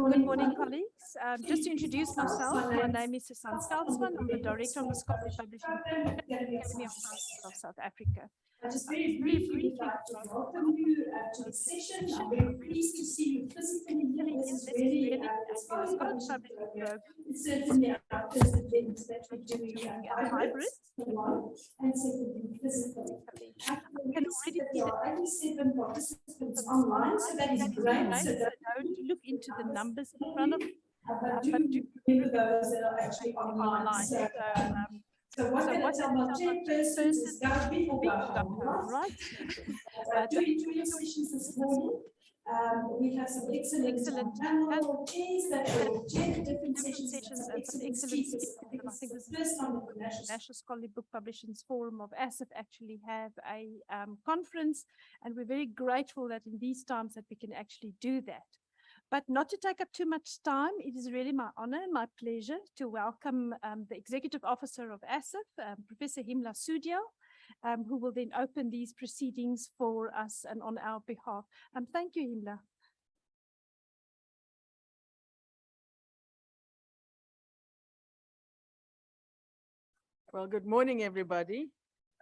Good morning, colleagues. Just to introduce myself, my name is Susan Steltsman. I'm the Director of the Scholarly Publishing Academy of Sciences of South Africa. Just very briefly, we'd like to welcome you to this session. I'm very pleased to see you physically here. This is really it's very much it's certainly our first event that we're doing hybrid, and secondly physically. I can already see that only 7 participants online, so that is great. So don't look into the numbers in front of you, but do remember those that are actually online. So what our chairperson is go big or go home, right? Do enjoy your sessions this morning. We have some excellent panel chairs that will chair the different sessions and some excellent speakers. I think this is the first time that the National Scholarly Book Publishers Forum of USAf actually have a conference, and we're very grateful that in these times that we can actually do that. But not to take up too much time, it is really my honor and my pleasure to welcome the Executive Officer of USAf, Professor Himla Sudial, who will then open these proceedings for us and on our behalf. Thank you, Himla. Well, good morning, everybody.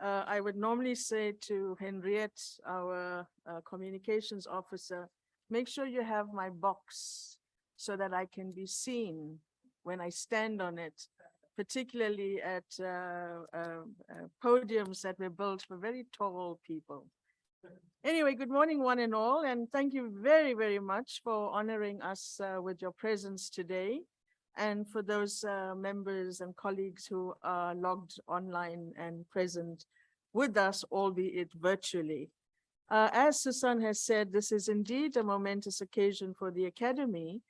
I would normally say to Henriette, our communications officer, make sure you have my box so that I can be seen when I stand on it, particularly at podiums that were built for very tall people. Anyway, good morning, one and all, and thank you very, very much for honoring us with your presence today, and for those members and colleagues who are logged online and present with us, albeit virtually. As Susan has said, this is indeed a momentous occasion for the Academy,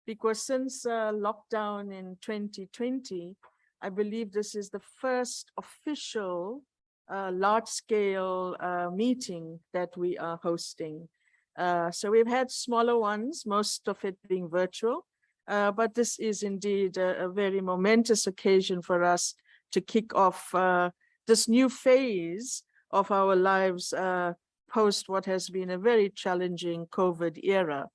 because since lockdown in 2020, I believe this is the first official large-scale meeting that we are hosting. So we've had smaller ones, most of it being virtual, but this is indeed a very momentous occasion for us to kick off this new phase of our lives post what has been a very challenging COVID era.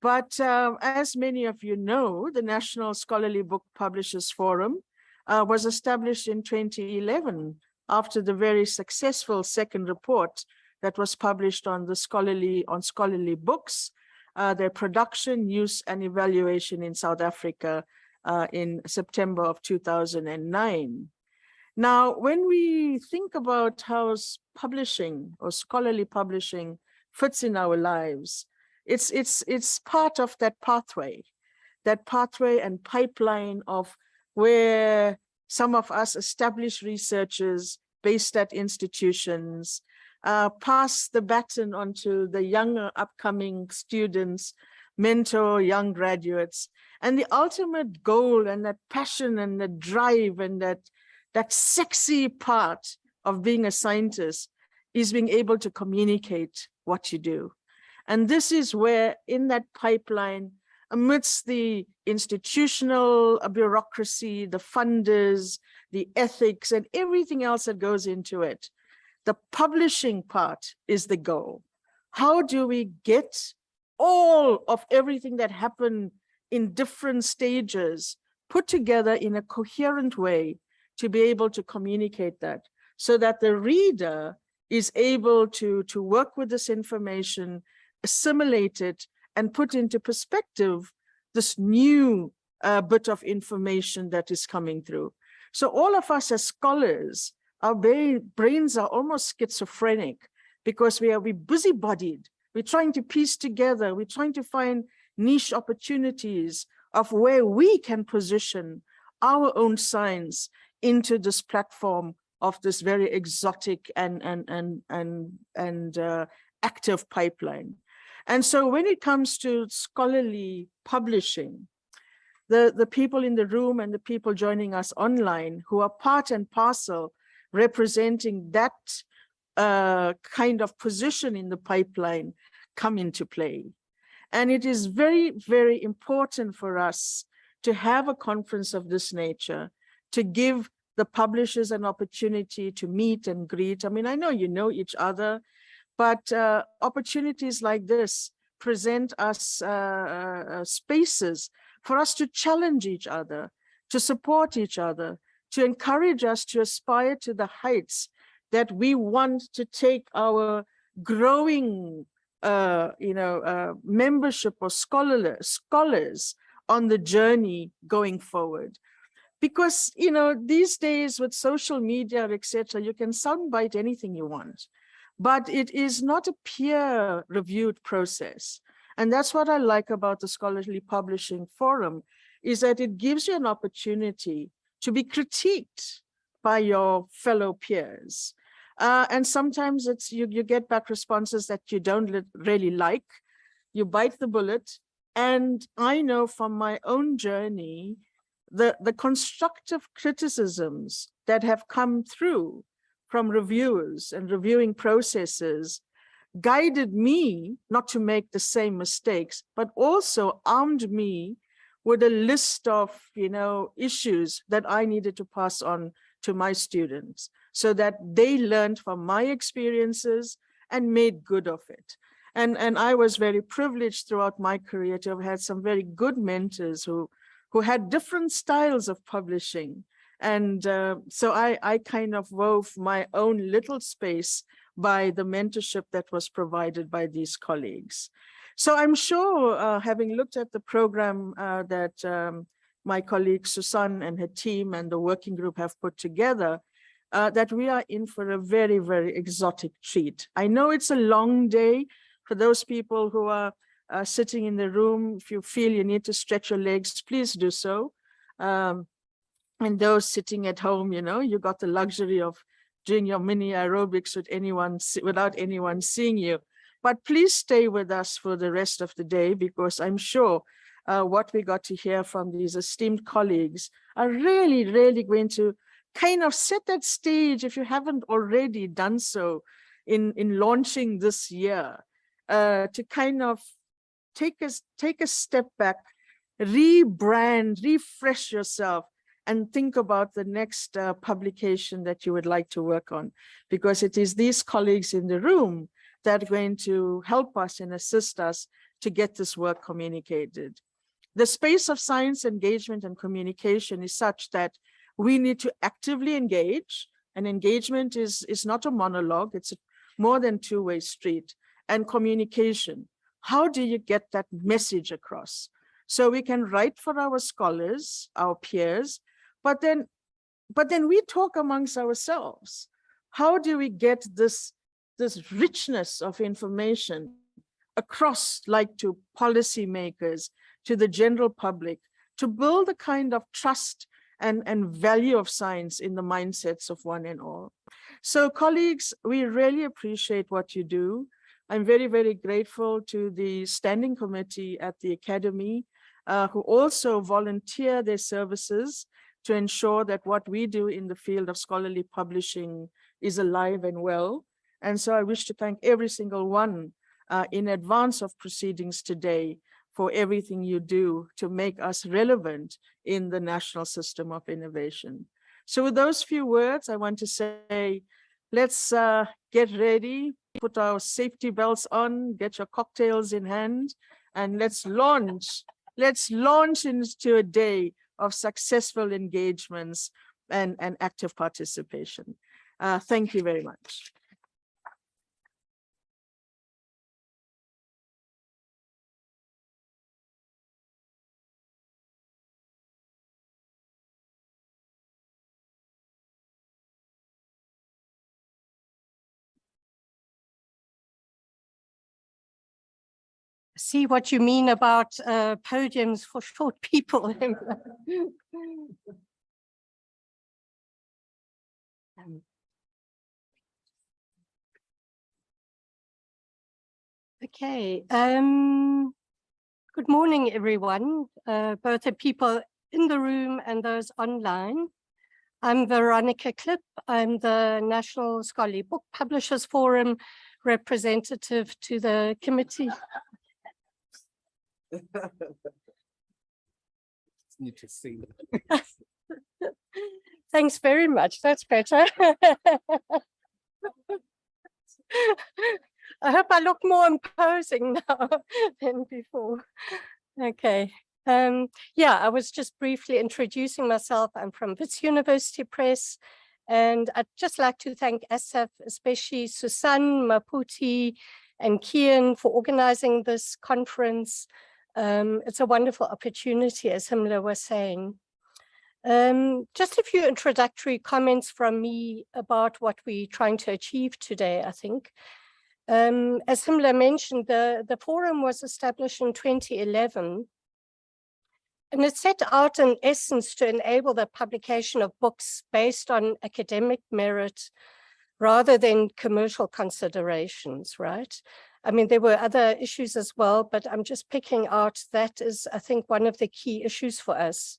But as many of you know, the National Scholarly Book Publishers Forum was established in 2011 after the very successful second report that was published on scholarly books, their production, use, and evaluation in South Africa in September of 2009. Now, when we think about how publishing or scholarly publishing fits in our lives, it's part of that pathway and pipeline of where some of us established researchers based at institutions pass the baton onto the younger upcoming students, mentor young graduates, and the ultimate goal and that passion and the drive and that sexy part of being a scientist is being able to communicate what you do. And this is where, in that pipeline, amidst the institutional bureaucracy, the funders, the ethics, and everything else that goes into it, the publishing part is the goal. How do we get all of everything that happened in different stages put together in a coherent way to be able to communicate that, so that the reader is able to work with this information, assimilate it, and put into perspective this new bit of information that is coming through. So all of us as scholars, our brains are almost schizophrenic, because we're busy-bodied. We're trying to piece together, we're trying to find niche opportunities of where we can position our own science into this platform of this very exotic and active pipeline. And so when it comes to scholarly publishing, the people in the room and the people joining us online who are part and parcel representing that kind of position in the pipeline come into play. And it is very, very important for us to have a conference of this nature, to give the publishers an opportunity to meet and greet. I mean, I know you know each other, but opportunities like this present us spaces for us to challenge each other, to support each other, to encourage us to aspire to the heights that we want to take our growing membership or scholars on the journey going forward. Because, these days with social media, etc., you can soundbite anything you want, but it is not a peer-reviewed process. And that's what I like about the Scholarly Publishing Forum, is that it gives you an opportunity to be critiqued by your fellow peers. And sometimes you get back responses that you don't really like. You bite the bullet. And I know from my own journey, the constructive criticisms that have come through from reviewers and reviewing processes guided me not to make the same mistakes, but also armed me with a list of issues that I needed to pass on to my students so that they learned from my experiences and made good of it. And I was very privileged throughout my career to have had some very good mentors who had different styles of publishing. And so I kind of wove my own little space by the mentorship that was provided by these colleagues. So I'm sure, having looked at the program that my colleague Susan and her team and the working group have put together, that we are in for a very, very exotic treat. I know it's a long day for those people who are sitting in the room. If you feel you need to stretch your legs, please do so. And those sitting at home, you got the luxury of doing your mini aerobics without anyone seeing you. But please stay with us for the rest of the day, because I'm sure what we got to hear from these esteemed colleagues are really, really going to kind of set that stage, if you haven't already done so in launching this year, to kind of take a step back, rebrand, refresh yourself, and think about the next publication that you would like to work on, because it is these colleagues in the room that are going to help us and assist us to get this work communicated. The space of science engagement and communication is such that we need to actively engage, and engagement is not a monologue, it's more than two-way street. And communication, how do you get that message across? So we can write for our scholars, our peers, but then we talk amongst ourselves. How do we get this richness of information across, like to policymakers, to the general public, to build a kind of trust and value of science in the mindsets of one and all? So colleagues, we really appreciate what you do. I'm very, very grateful to the standing committee at the Academy, who also volunteer their services to ensure that what we do in the field of scholarly publishing is alive and well. And so I wish to thank every single one in advance of proceedings today for everything you do to make us relevant in the national system of innovation. So with those few words, I want to say, let's get ready, put our safety belts on, get your cocktails in hand, and let's launch into a day of successful engagements and active participation. Thank you very much. See what you mean about podiums for short people. Okay. Good morning, everyone, both the people in the room and those online. I'm Veronica Klipp. I'm the National Scholarly Book Publishers Forum representative to the committee. Need to see. Thanks very much. That's better. I hope I look more imposing now than before. Okay. Yeah, I was just briefly introducing myself. I'm from Wits University Press, and I'd just like to thank USAf, especially Susan, Maputi, and Keyan for organizing this conference. It's a wonderful opportunity, as Himla was saying. Just a few introductory comments from me about what we're trying to achieve today, I think. As Himla mentioned, the forum was established in 2011, and it set out in essence to enable the publication of books based on academic merit rather than commercial considerations, right? I mean, there were other issues as well, but I'm just picking out that is, I think, one of the key issues for us.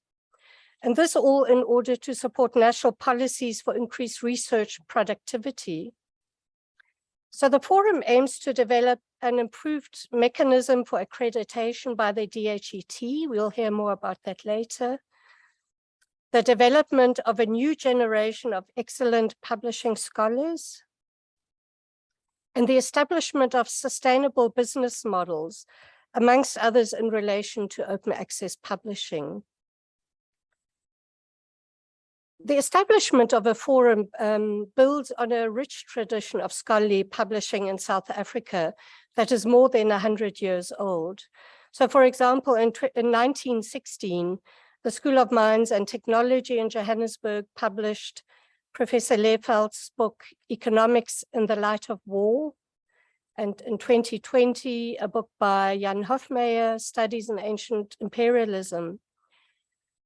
And this all in order to support national policies for increased research productivity. So the forum aims to develop an improved mechanism for accreditation by the DHET. We'll hear more about that later. The development of a new generation of excellent publishing scholars, and the establishment of sustainable business models, amongst others in relation to open access publishing. The establishment of a forum builds on a rich tradition of scholarly publishing in South Africa that is more than 100 years old. So for example, in 1916, the School of Mines and Technology in Johannesburg published Professor Leerveld's book, Economics in the Light of War. And in 2020, a book by Jan Hofmeyr, Studies in Ancient Imperialism.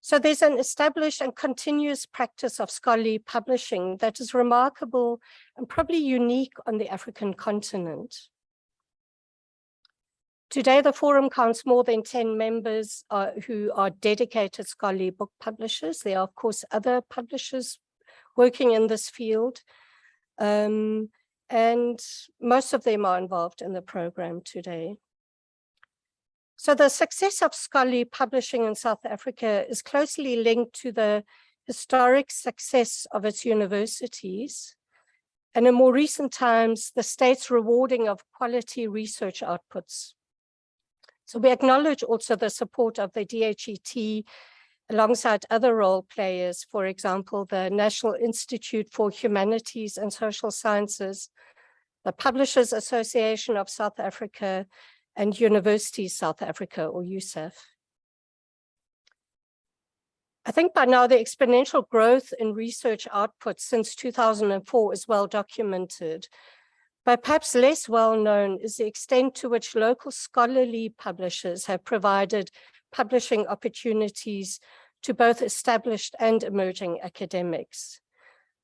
So there's an established and continuous practice of scholarly publishing that is remarkable and probably unique on the African continent. Today, the forum counts more than 10 members who are dedicated scholarly book publishers. There are, of course, other publishers working in this field, and most of them are involved in the program today. So the success of scholarly publishing in South Africa is closely linked to the historic success of its universities, and in more recent times, the state's rewarding of quality research outputs. So we acknowledge also the support of the DHET alongside other role players, for example, the National Institute for Humanities and Social Sciences, the Publishers Association of South Africa, and Universities South Africa, or USAf. I think by now the exponential growth in research output since 2004 is well documented, but perhaps less well known is the extent to which local scholarly publishers have provided publishing opportunities to both established and emerging academics.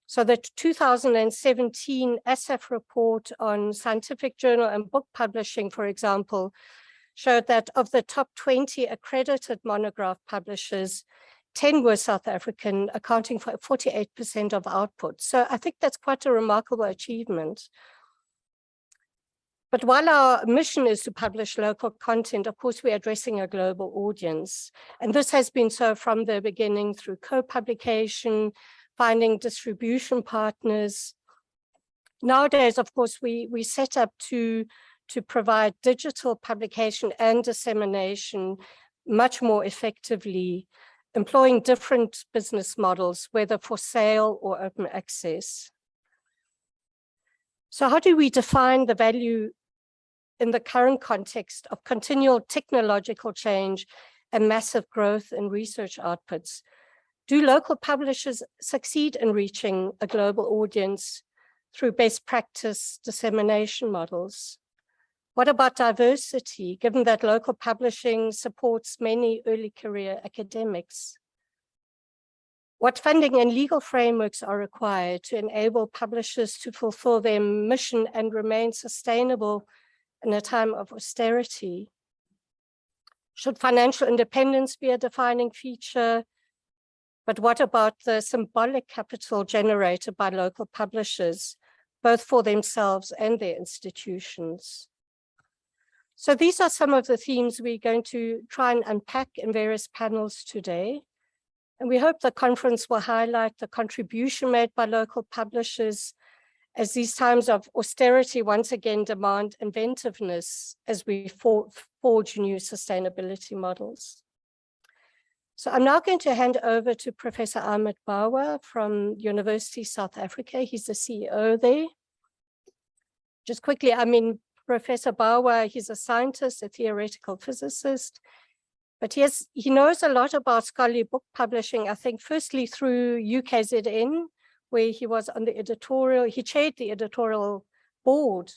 So the 2017 USAf report on scientific journal and book publishing, for example, showed that of the top 20 accredited monograph publishers, 10 were South African, accounting for 48% of output. So I think that's quite a remarkable achievement. But while our mission is to publish local content, of course, we're addressing a global audience. And this has been so from the beginning through co-publication, finding distribution partners. Nowadays, of course, we set up to provide digital publication and dissemination much more effectively, employing different business models, whether for sale or open access. So how do we define the value in the current context of continual technological change and massive growth in research outputs? Do local publishers succeed in reaching a global audience through best practice dissemination models? What about diversity, given that local publishing supports many early career academics? What funding and legal frameworks are required to enable publishers to fulfill their mission and remain sustainable in a time of austerity? Should financial independence be a defining feature? But what about the symbolic capital generated by local publishers, both for themselves and their institutions? So these are some of the themes we're going to try and unpack in various panels today. And we hope the conference will highlight the contribution made by local publishers as these times of austerity once again demand inventiveness as we forge new sustainability models. So I'm now going to hand over to Professor Ahmed Bawa from University South Africa. He's the CEO there. Just quickly, I mean, Professor Bawa, he's a scientist, a theoretical physicist, but he knows a lot about scholarly book publishing, I think, firstly through UKZN, where he was on the editorial, he chaired the editorial board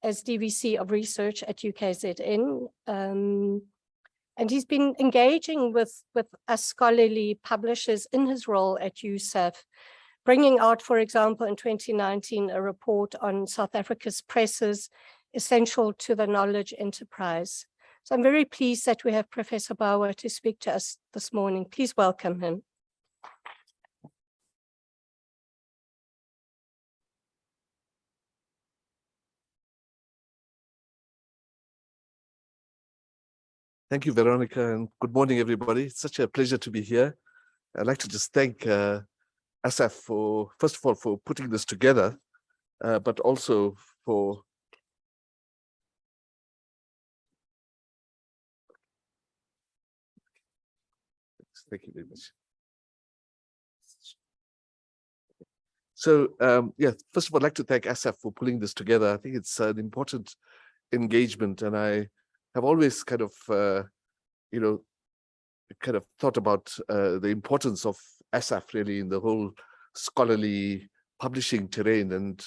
as DVC of research at UKZN. And he's been engaging with us scholarly publishers in his role at USAf, bringing out, for example, in 2019, a report on South Africa's presses essential to the knowledge enterprise. So I'm very pleased that we have Professor Bawa to speak to us this morning. Please welcome him. Thank you, Veronica, and good morning, everybody. It's such a pleasure to be here. I'd like to just thank USAf for, first of all, for putting this together, but also for thank you very much. So, yeah, first of all, I'd like to thank USAf for pulling this together. I think it's an important engagement, and I have always kind of, you know, kind of thought about the importance of USAf really in the whole scholarly publishing terrain. And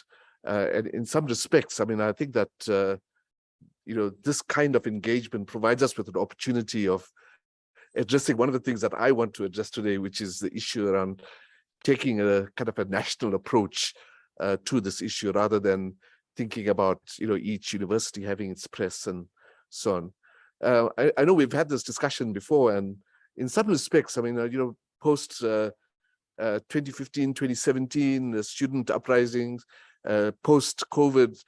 in some respects, I mean, I think that, you know, this kind of engagement provides us with an opportunity of addressing one of the things that I want to address today, which is the issue around taking a kind of a national approach to this issue rather than thinking about, you know, each university having its press and so on. I know we've had this discussion before, and in some respects, I mean, you know, post 2015, 2017, the student uprisings, post-COVID,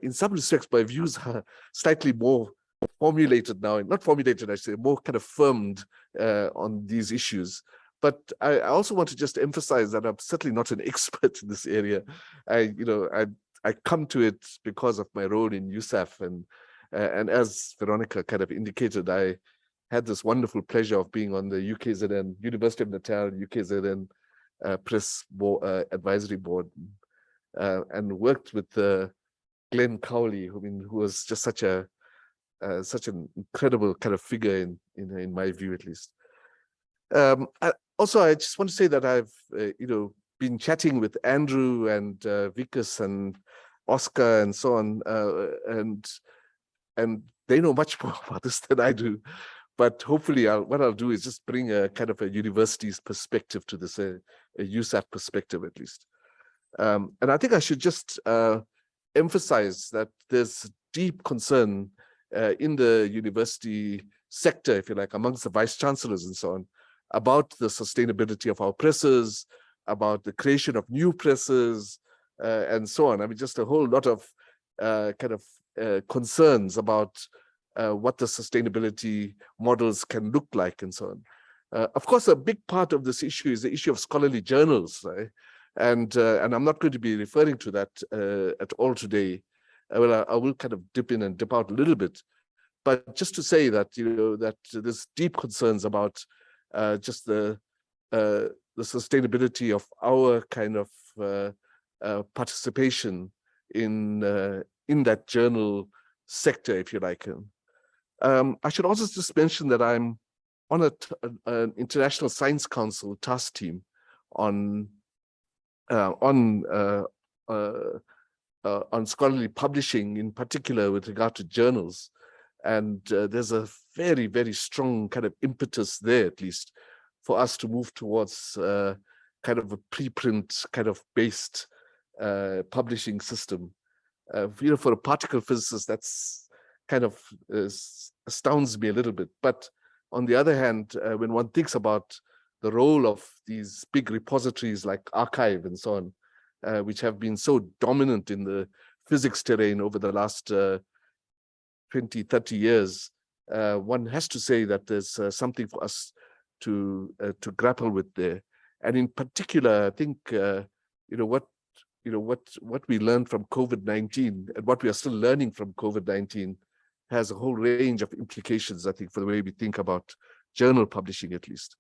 in some respects, my views are slightly more formulated now, not formulated, I say, more kind of firmed on these issues. But I also want to just emphasize that I'm certainly not an expert in this area. I come to it because of my role in USAf, and as Veronica kind of indicated, I had this wonderful pleasure of being on the UKZN, University of Nuttall, UKZN Press Advisory Board, and worked with Glenn Cowley, who was just such an incredible kind of figure in my view, at least. I just want to say that I've you know, been chatting with Andrew and Vikas and Oscar and so on, and they know much more about this than I do. But hopefully, what I'll do is just bring a kind of a university's perspective to this, a USAf perspective at least. And I think I should just emphasize that there's deep concern in the university sector, if you like, amongst the vice chancellors and so on, about the sustainability of our presses, about the creation of new presses, and so on. I mean, just a whole lot of kind of concerns about what the sustainability models can look like and so on. Of course, a big part of this issue is the issue of scholarly journals, right? And I'm not going to be referring to that at all today. I will kind of dip in and dip out a little bit, but just to say that, you know, that there's deep concerns about just the sustainability of our kind of participation in that journal sector, if you like. I should also just mention that I'm on an International Science Council task team on scholarly publishing, in particular with regard to journals. And there's a very, very strong kind of impetus there, at least, for us to move towards kind of a preprint kind of based publishing system. You know, for a particle physicist, that's kind of astounds me a little bit. But on the other hand, when one thinks about the role of these big repositories like Archive and so on, which have been so dominant in the physics terrain over the last 20, 30 years, one has to say that there's something for us to grapple with there. And in particular, I think, you know, what what we learned from COVID-19 and what we are still learning from COVID-19 has a whole range of implications, I think, for the way we think about journal publishing, at least.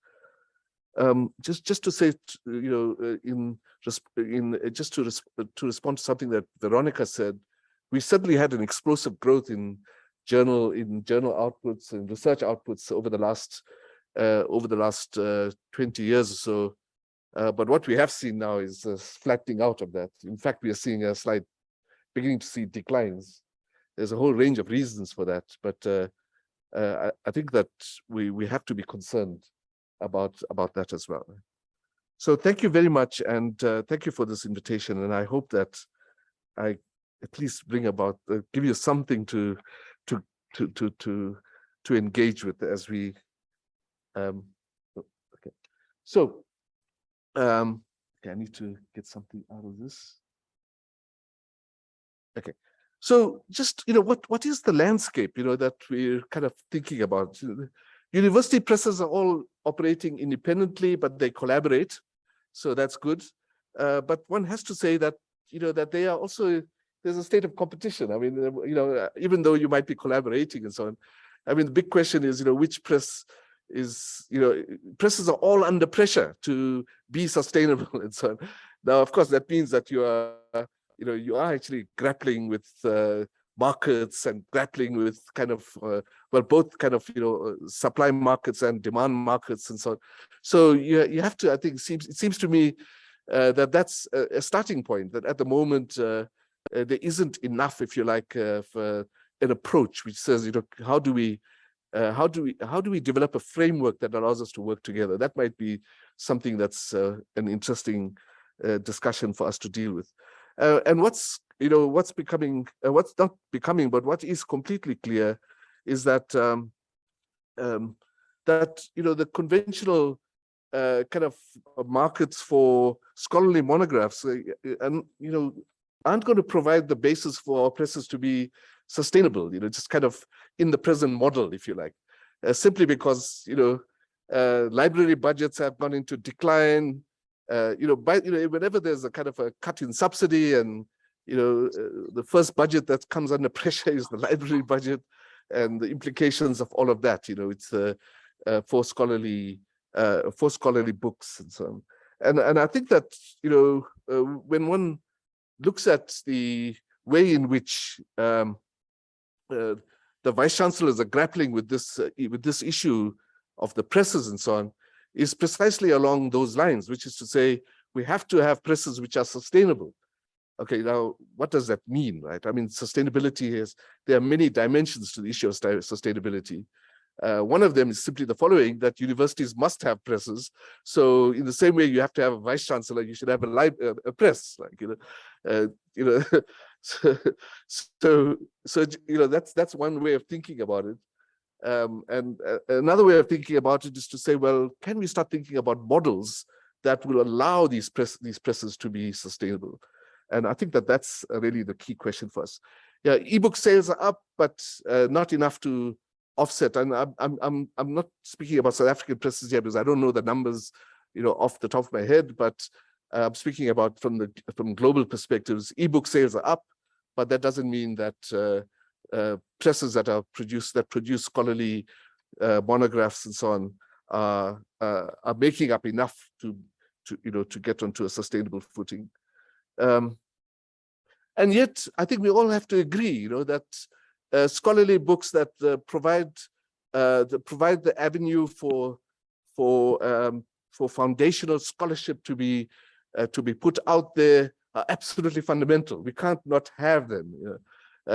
Just to say, to respond to something that Veronica said, we certainly had an explosive growth in journal outputs and research outputs over the last 20 years or so. But what we have seen now is flattening out of that. In fact, we are seeing a slight, beginning to see declines. There's a whole range of reasons for that, but I think that we have to be concerned about that as well. So thank you very much, and thank you for this invitation. And I hope that I at least bring about, give you something to engage with as we. Okay, so okay, I need to get something out of this. Okay. So just, what is the landscape, that we're kind of thinking about? University presses are all operating independently, but they collaborate. So that's good. But one has to say that, that they are also, there's a state of competition. I mean, even though you might be collaborating and so on. I mean, the big question is, which press is, presses are all under pressure to be sustainable and so on. Now, of course, that means that you are actually grappling with markets and grappling with kind of, both kind of, supply markets and demand markets and so on. So you have to, I think, it seems to me that that's a starting point, that at the moment, there isn't enough, if you like, for an approach which says, how do we develop a framework that allows us to work together? That might be something that's an interesting discussion for us to deal with. And what's not becoming, but what is completely clear is that the conventional kind of markets for scholarly monographs aren't going to provide the basis for our presses to be sustainable, just kind of in the present model, if you like, simply because library budgets have gone into decline. Whenever there's a kind of a cut in subsidy, and the first budget that comes under pressure is the library budget, and the implications of all of that. It's for scholarly books and so on. And I think that when one looks at the way in which the vice chancellors are grappling with this issue of the presses and so on, is precisely along those lines, which is to say, we have to have presses which are sustainable. Okay, now what does that mean, right? I mean, sustainability there are many dimensions to the issue of sustainability. One of them is simply the following, that universities must have presses. So in the same way you have to have a vice chancellor, you should have a press, so that's one way of thinking about it. And another way of thinking about it is to say, well, can we start thinking about models that will allow these presses to be sustainable? And I think that that's really the key question for us. Yeah, ebook sales are up, but not enough to offset. And I'm not speaking about South African presses here because I don't know the numbers, off the top of my head. But I'm speaking about from global perspectives. Ebook sales are up, but that doesn't mean that presses that produce scholarly monographs and so on are making up enough to get onto a sustainable footing. And yet, I think we all have to agree, that scholarly books that provide the avenue for foundational scholarship to be put out there are absolutely fundamental. We can't not have them.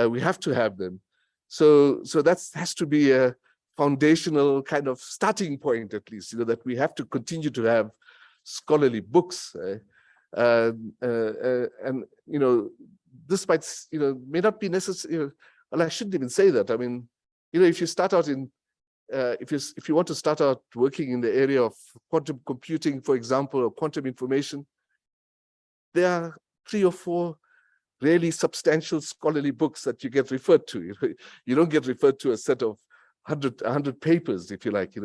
We have to have them. So that has to be a foundational kind of starting point, at least, that we have to continue to have scholarly books. And this might, may not be necessary. Well, I shouldn't even say that. I mean, if you start out in, if you want to start out working in the area of quantum computing, for example, or quantum information, there are 3 or 4 really substantial scholarly books that you get referred to. You don't get referred to a set of 100 papers, if you like.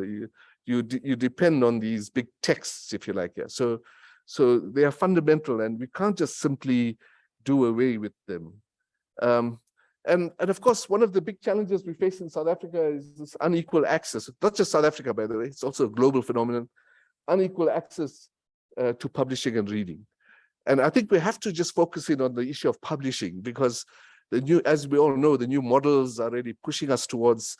You depend on these big texts, if you like. Yeah. So So they are fundamental, and we can't just simply do away with them. And of course, one of the big challenges we face in South Africa is this unequal access. Not just South Africa, by the way, it's also a global phenomenon, unequal access to publishing and reading. And I think we have to just focus in on the issue of publishing, because the new, as we all know, the new models are really pushing us towards,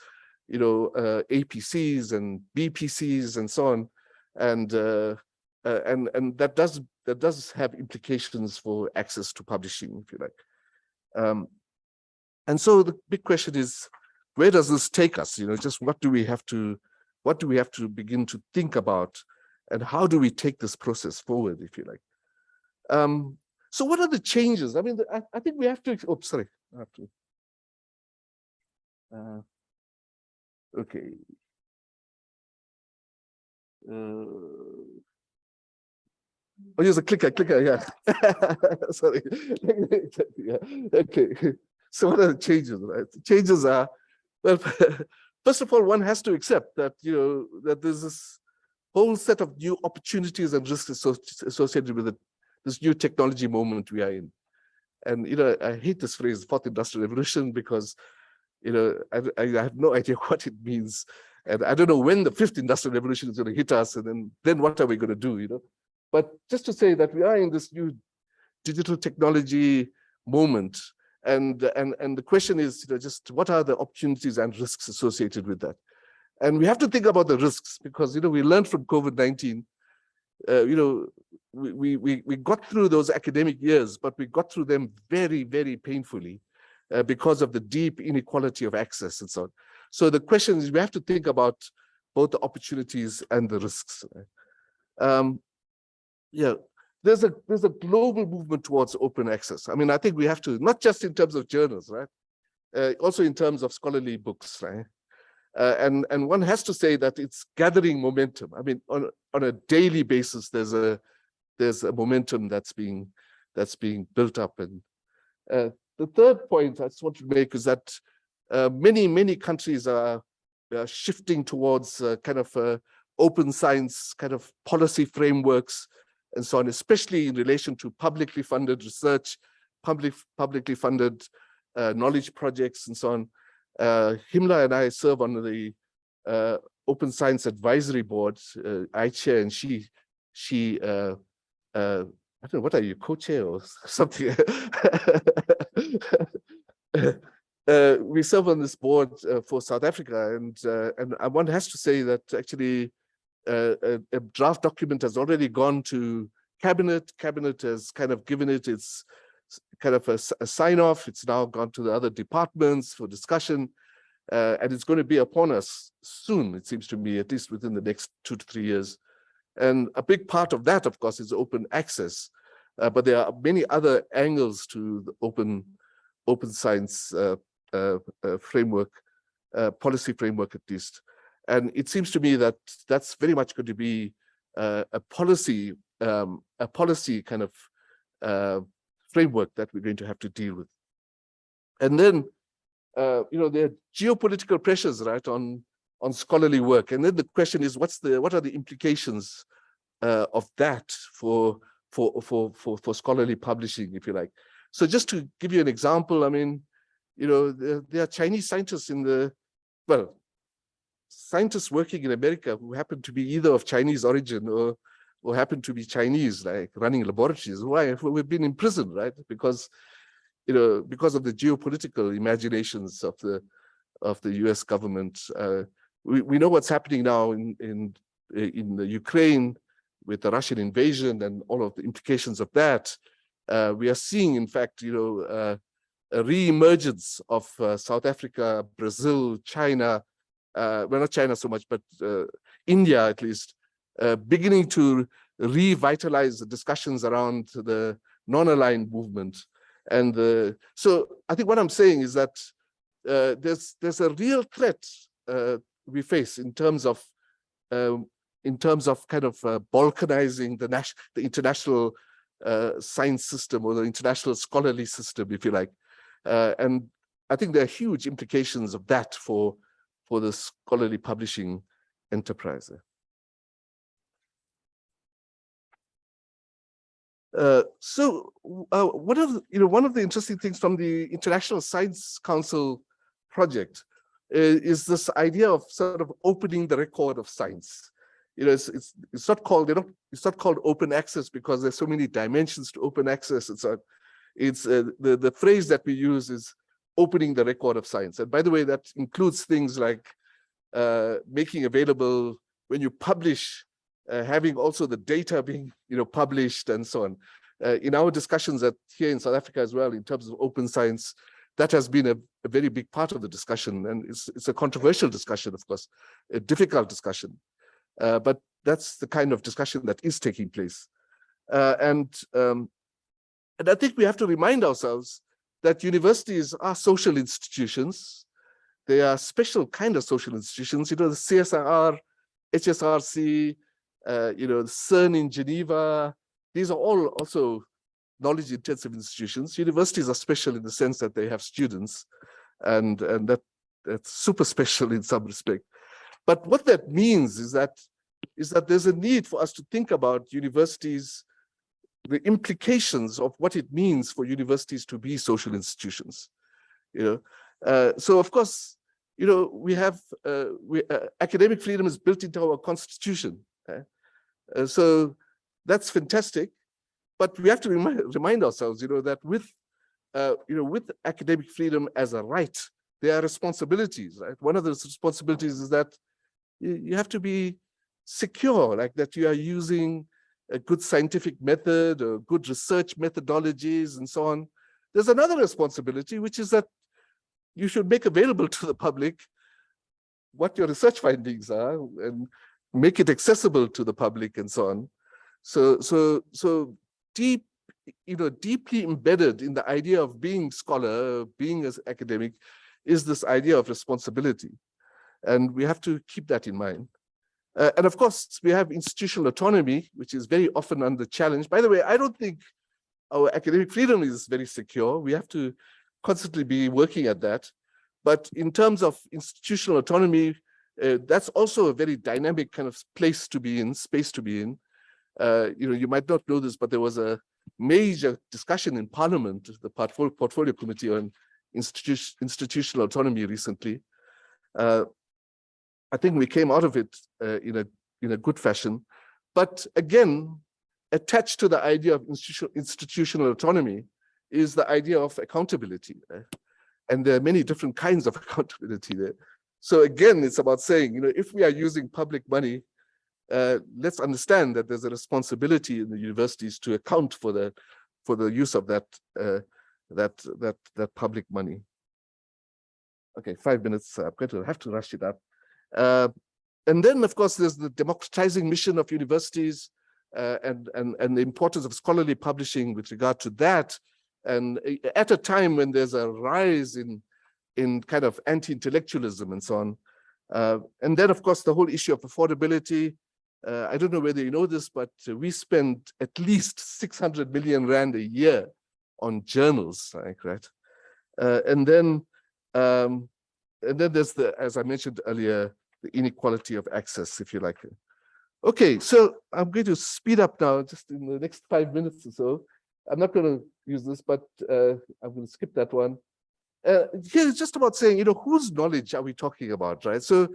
you know, APCs and BPCs and so on. And that does have implications for access to publishing, if you like. And so the big question is, where does this take us? You know, just what do we have to begin to think about, and how do we take this process forward, if you like? So what are the changes? I mean, I think we have to, oh, sorry, I have to. Okay. Oh, use a clicker, yeah. Sorry. Yeah. Okay. So what are the changes, right? The changes are, well, first of all, one has to accept that, you know, that there's this whole set of new opportunities and risks associated with it, this new technology moment we are in. And, you know, I hate this phrase, fourth industrial revolution, because, you know, I have no idea what it means. And I don't know when the fifth industrial revolution is going to hit us, and then what are we going to do, you know? But just to say that we are in this new digital technology moment. And the question is, you know, just what are the opportunities and risks associated with that? And we have to think about the risks, because, you know, we learned from COVID-19, you know, we got through those academic years, but we got through them very, very painfully because of the deep inequality of access and so on. So the question is, we have to think about both the opportunities and the risks. Yeah, there's a global movement towards open access. I mean, I think we have to, not just in terms of journals, right? Also in terms of scholarly books, right? And one has to say that it's gathering momentum. I mean, on a daily basis, there's a momentum that's being built up. And the third point I just want to make is that many countries are shifting towards kind of open science kind of policy frameworks and so on, especially in relation to publicly funded research, publicly funded knowledge projects and so on. Himla and I serve on the Open Science Advisory Board. I chair, and she I don't know, what are you, co-chair or something? We serve on this board for South Africa, and one has to say that actually a draft document has already gone to cabinet. Cabinet has kind of given it its kind of a sign-off. It's now gone to the other departments for discussion, and it's going to be upon us soon, it seems to me, at least within the next 2 to 3 years. And a big part of that, of course, is open access, but there are many other angles to the open science framework, policy framework at least. And it seems to me that that's very much going to be a policy kind of framework that we're going to have to deal with. And then, you know, there are geopolitical pressures, right, on scholarly work. And then the question is, what are the implications of that for scholarly publishing, if you like? So just to give you an example, I mean, you know, there are Chinese scientists scientists working in America who happen to be either of Chinese origin or happen to be Chinese, like running laboratories. Why? We've been imprisoned, right? Because, you know, because of the geopolitical imaginations of the US government. We know what's happening now in the Ukraine with the Russian invasion and all of the implications of that. We are seeing, in fact, you know, a re-emergence of South Africa, Brazil, China, well, not China so much, but India at least, beginning to revitalize the discussions around the non-aligned movement. And so I think what I'm saying is that there's a real threat we face in terms of kind of balkanizing the international science system, or the international scholarly system, if you like. And I think there are huge implications of that for the scholarly publishing enterprise. One of the interesting things from the International Science Council project is this idea of sort of opening the record of science. It's not called open access because there's so many dimensions to open access. It's the phrase that we use is opening the record of science. And by the way, that includes things like making available when you publish, having also the data being published and so on. In our discussions here in South Africa as well, in terms of open science, that has been a very big part of the discussion, and it's a controversial discussion, of course, a difficult discussion, but that's the kind of discussion that is taking place. And I think we have to remind ourselves that universities are social institutions. They are special kind of social institutions. The CSIR, HSRC, the CERN in Geneva. These are all also knowledge-intensive institutions. Universities are special in the sense that they have students, and that's super special in some respect. But what that means is that there's a need for us to think about universities, the implications of what it means for universities to be social institutions. So of course, we have academic freedom is built into our constitution. So that's fantastic, but we have to remind ourselves, that with academic freedom as a right, there are responsibilities. Right? One of those responsibilities is that you have to be secure, like that you are using a good scientific method or good research methodologies and so on. There's another responsibility, which is that you should make available to the public what your research findings are and make it accessible to the public and so on. So deeply embedded in the idea of being scholar, being as academic, is this idea of responsibility. And we have to keep that in mind. And of course, we have institutional autonomy, which is very often under challenge. By the way, I don't think our academic freedom is very secure. We have to constantly be working at that. But in terms of institutional autonomy, that's also a very dynamic kind of place to be in, space to be in. You might not know this, but there was a major discussion in Parliament, the Portfolio Committee on Institutional Autonomy recently. I think we came out of it in a good fashion. But again, attached to the idea of institutional autonomy is the idea of accountability. And there are many different kinds of accountability there. So again, it's about saying, if we are using public money, let's understand that there's a responsibility in the universities to account for the use of that public money. Okay, 5 minutes. I'm going to have to rush it up. And then, of course, there's the democratizing mission of universities and the importance of scholarly publishing with regard to that. And at a time when there's a rise in kind of anti-intellectualism and so on. And then, of course, the whole issue of affordability. I don't know whether you know this, but we spend at least 600 million rand a year on journals, right? And then there's as I mentioned earlier, the inequality of access, if you like. Okay, so I'm going to speed up now, just in the next 5 minutes or so. I'm not going to use this, but I'm going to skip that one. Here it's just about saying, whose knowledge are we talking about, right? So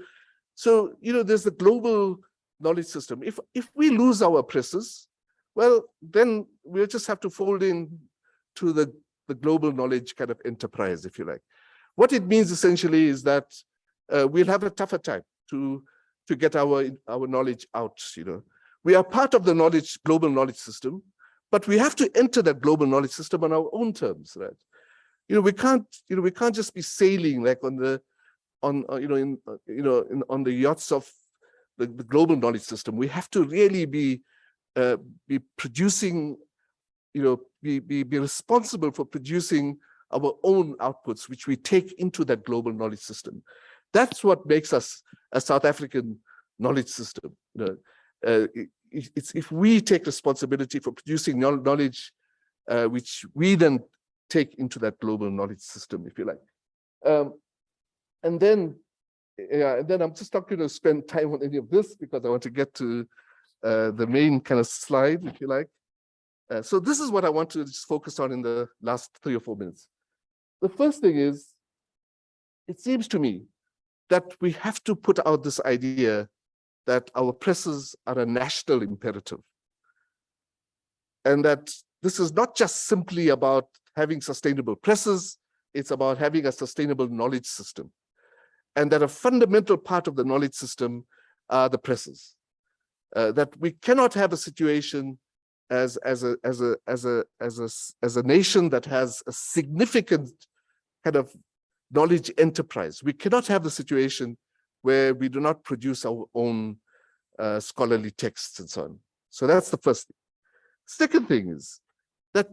there's the global knowledge system. If we lose our presses, well, then we'll just have to fold in to the global knowledge kind of enterprise, if you like. What it means essentially is that we'll have a tougher time to get our knowledge out. We are part of the global knowledge system, but we have to enter that global knowledge system on our own terms, right? We can't just be sailing like on the yachts of the global knowledge system. We have to really be producing, be responsible for producing our own outputs, which we take into that global knowledge system. That's what makes us a South African knowledge system. It's if we take responsibility for producing knowledge, which we then take into that global knowledge system, if you like. And then I'm just not going to spend time on any of this because I want to get to the main kind of slide, if you like. So this is what I want to just focus on in the last 3 or 4 minutes. The first thing is, it seems to me that we have to put out this idea that our presses are a national imperative. And that this is not just simply about having sustainable presses, it's about having a sustainable knowledge system. And that a fundamental part of the knowledge system are the presses. That we cannot have a situation as a nation that has a significant kind of knowledge enterprise. We cannot have the situation where we do not produce our own scholarly texts and so on. So that's the first thing. Second thing is that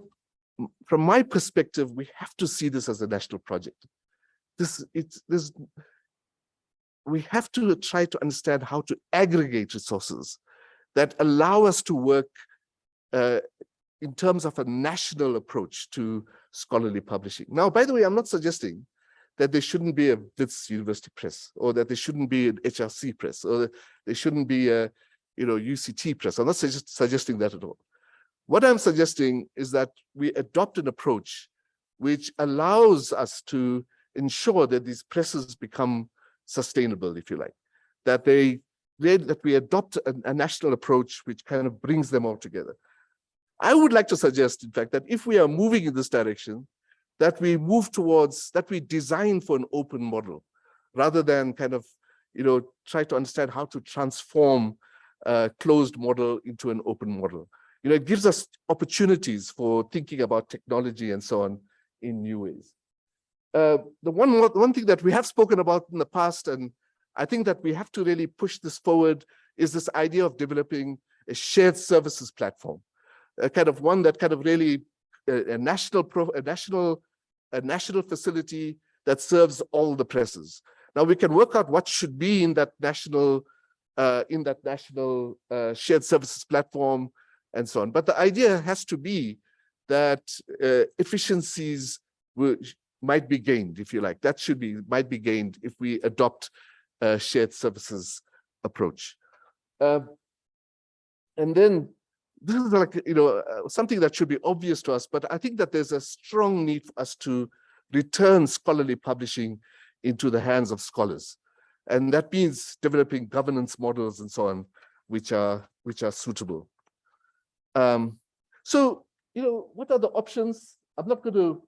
from my perspective, we have to see this as a national project. We have to try to understand how to aggregate resources that allow us to work in terms of a national approach to scholarly publishing. Now, by the way, I'm not suggesting that there shouldn't be a Wits University Press, or that there shouldn't be an HRC Press, or that there shouldn't be a UCT Press. I'm not suggesting that at all. What I'm suggesting is that we adopt an approach which allows us to ensure that these presses become sustainable, if you like, that we adopt a national approach which kind of brings them all together. I would like to suggest, in fact, that if we are moving in this direction, that we move towards, that we design for an open model, rather than kind of, try to understand how to transform a closed model into an open model. It gives us opportunities for thinking about technology and so on in new ways. The one thing that we have spoken about in the past, and I think that we have to really push this forward, is this idea of developing a shared services platform, a kind of one that kind of really a national facility that serves all the presses. Now we can work out what should be in that national shared services platform and so on. But the idea has to be that efficiencies might be gained, if you like. That might be gained if we adopt a shared services approach. And then this is like, something that should be obvious to us, but I think that there's a strong need for us to return scholarly publishing into the hands of scholars. And that means developing governance models and so on, which are suitable. So, what are the options? I'm going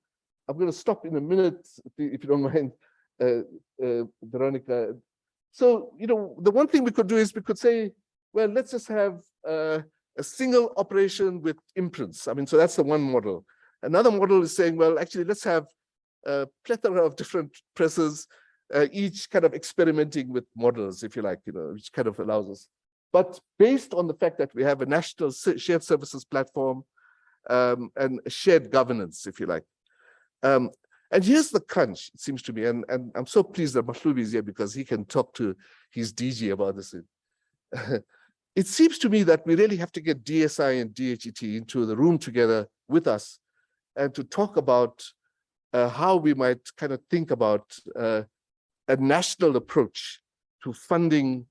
to stop in a minute, if you don't mind, Veronica. So, the one thing we could do is we could say, well, let's just have a single operation with imprints. I mean, so that's the one model. Another model is saying, well, actually, let's have a plethora of different presses, each kind of experimenting with models, if you like, which kind of allows us. But based on the fact that we have a national shared services platform and shared governance, if you like. And here's the crunch, it seems to me, and I'm so pleased that Mahlubi is here because he can talk to his DG about this. It seems to me that we really have to get DSI and DHET into the room together with us and to talk about how we might kind of think about a national approach to funding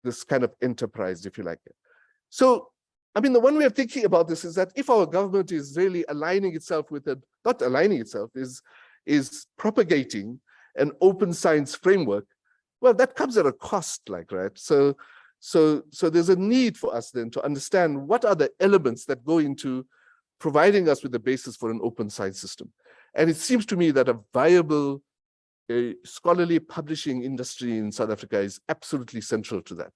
this kind of enterprise, if you like. So, I mean, the one way of thinking about this is that if our government is really aligning itself with it, not aligning itself, is propagating an open science framework, well, that comes at a cost, right? So there's a need for us then to understand what are the elements that go into providing us with the basis for an open science system. And it seems to me that a viable scholarly publishing industry in South Africa is absolutely central to that.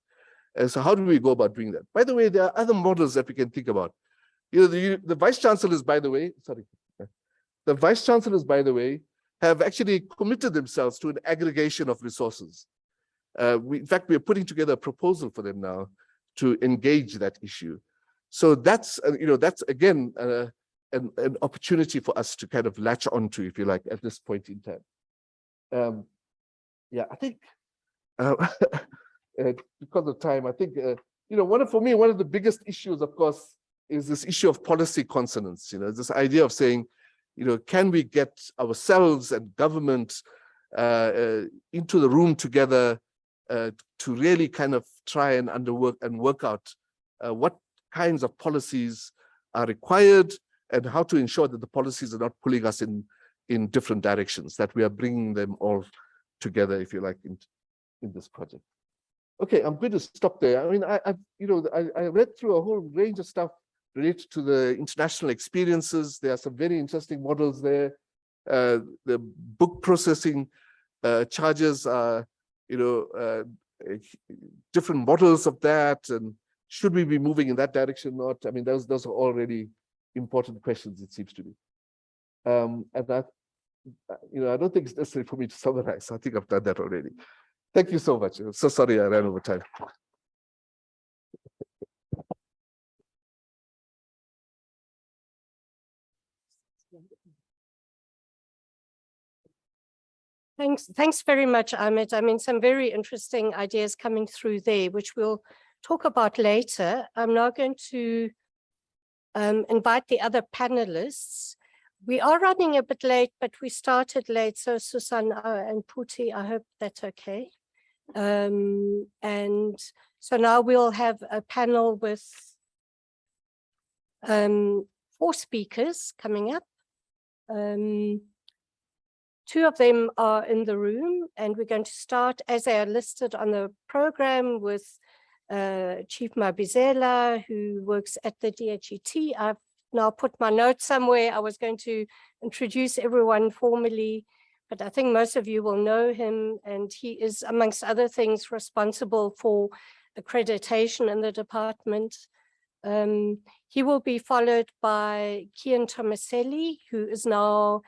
And so how do we go about doing that? By the way, there are other models that we can think about. The vice-chancellors, by the way, have actually committed themselves to an aggregation of resources. In fact, we are putting together a proposal for them now to engage that issue. So that's again an opportunity for us to kind of latch onto, if you like, at this point in time. Yeah, I think because of time, I think for me one of the biggest issues, of course, is this issue of policy consonance. This idea of saying, can we get ourselves and government into the room together to really kind of try and work out what kinds of policies are required, and how to ensure that the policies are not pulling us in different directions, that we are bringing them all together, if you like, in this project. Okay, I'm going to stop there. I mean, I read through a whole range of stuff related to the international experiences. There are some very interesting models there. The book processing charges are, different models of that, and should we be moving in that direction or not? I mean, those are all really important questions, it seems to me. And that, I don't think it's necessary for me to summarize. I think I've done that already. Thank you so much. I'm so sorry I ran over time. Thanks very much, Ahmed. I mean, some very interesting ideas coming through there, which we'll talk about later. I'm now going to invite the other panelists. We are running a bit late, but we started late. So Susan and Puti, I hope that's okay. And so now we'll have a panel with 4 speakers coming up. 2 of them are in the room, and we're going to start, as they are listed on the program, with Chief Mabizela, who works at the DHET. I've now put my notes somewhere. I was going to introduce everyone formally, but I think most of you will know him, and he is, amongst other things, responsible for accreditation in the department. He will be followed by Keyan Tomaselli, who is now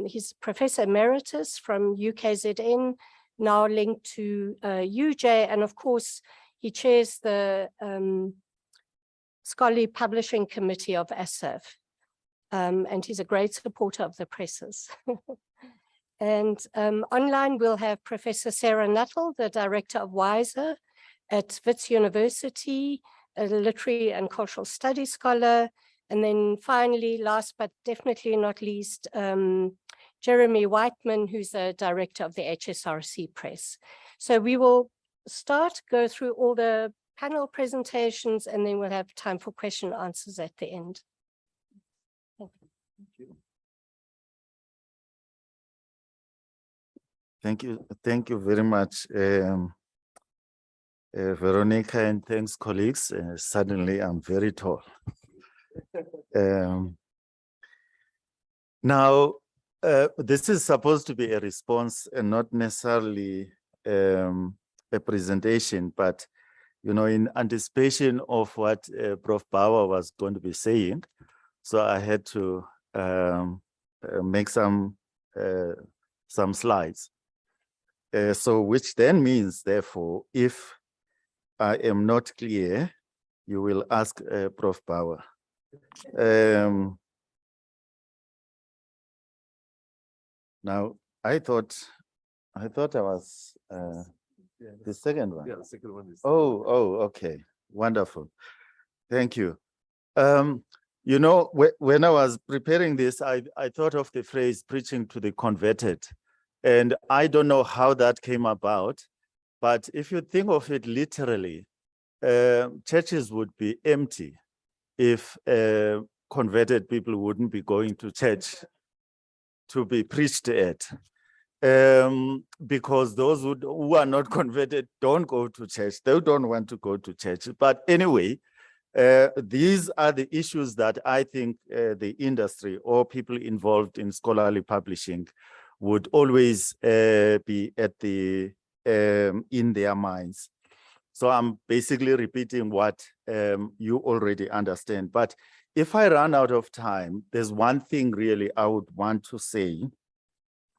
he's Professor Emeritus from UKZN, now linked to UJ, and of course, he chairs the Scholarly Publishing Committee of USAf, and he's a great supporter of the presses. And online, we'll have Professor Sarah Nuttall, the Director of WISER at Wits University, a literary and cultural studies scholar. And then finally, last but definitely not least, Jeremy Wightman, who's the director of the HSRC Press. So we will go through all the panel presentations, and then we'll have time for question and answers at the end. Thank you. Thank you very much, Veronica, and thanks, colleagues. Suddenly, I'm very tall. Now, this is supposed to be a response and not necessarily a presentation, but in anticipation of what Prof. Bawa was going to be saying, so I had to make some slides. So which then means, therefore, if I am not clear, you will ask Prof. Bawa. Now, I thought I was the second one. Yeah, the second one is. Oh, okay, wonderful. Thank you. When I was preparing this, I thought of the phrase "preaching to the converted," and I don't know how that came about, but if you think of it literally, churches would be empty if converted people wouldn't be going to church to be preached at. Because those who are not converted don't go to church. They don't want to go to church. But anyway, these are the issues that I think the industry or people involved in scholarly publishing would always be at in their minds. So I'm basically repeating what you already understand. But if I run out of time, there's one thing really I would want to say,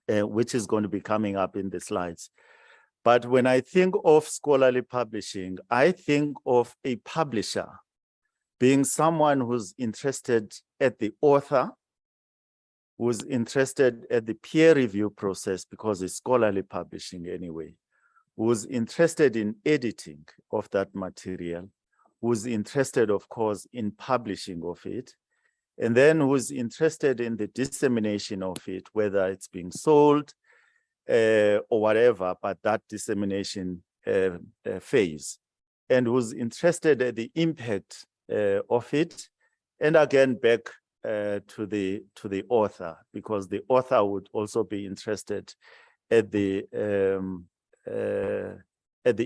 which is going to be coming up in the slides. But when I think of scholarly publishing, I think of a publisher being someone who's interested at the author, who's interested at the peer review process, because it's scholarly publishing anyway, who's interested in editing of that material, who's interested, of course, in publishing of it, and then who's interested in the dissemination of it, whether it's being sold or whatever, but that dissemination phase, and who's interested in the impact of it, And again, back to the author, because the author would also be interested at the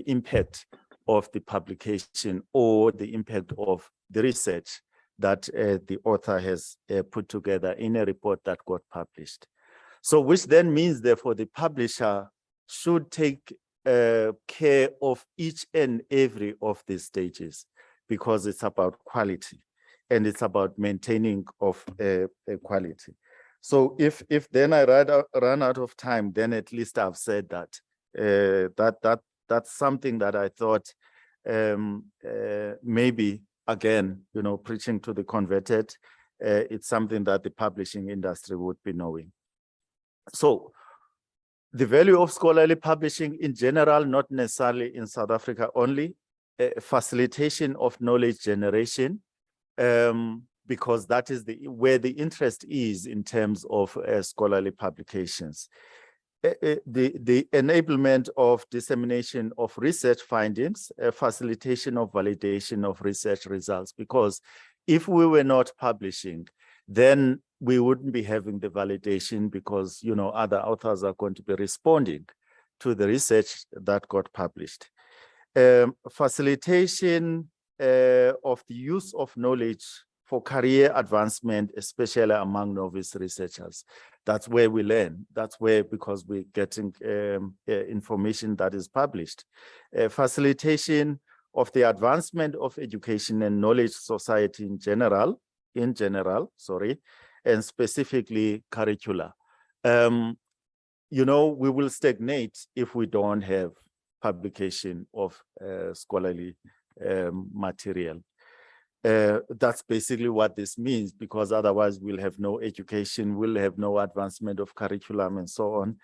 impact of the publication or the impact of the research that the author has put together in a report that got published. So which then means therefore the publisher should take care of each and every of these stages, because it's about quality and it's about maintaining of quality. So if then I run out of time, then at least I've said that that's something that I thought maybe again, preaching to the converted, it's something that the publishing industry would be knowing. So the value of scholarly publishing in general, not necessarily in South Africa only, facilitation of knowledge generation, because that is where the interest is in terms of scholarly publications. The enablement of dissemination of research findings, facilitation of validation of research results, because if we were not publishing, then we wouldn't be having the validation, because other authors are going to be responding to the research that got published. Facilitation of the use of knowledge for career advancement, especially among novice researchers. That's where we learn. That's where, because we're getting information that is published. Facilitation of the advancement of education and knowledge society in general, and specifically curricula. We will stagnate if we don't have publication of scholarly material. That's basically what this means, because otherwise we'll have no education, we'll have no advancement of curriculum and so on.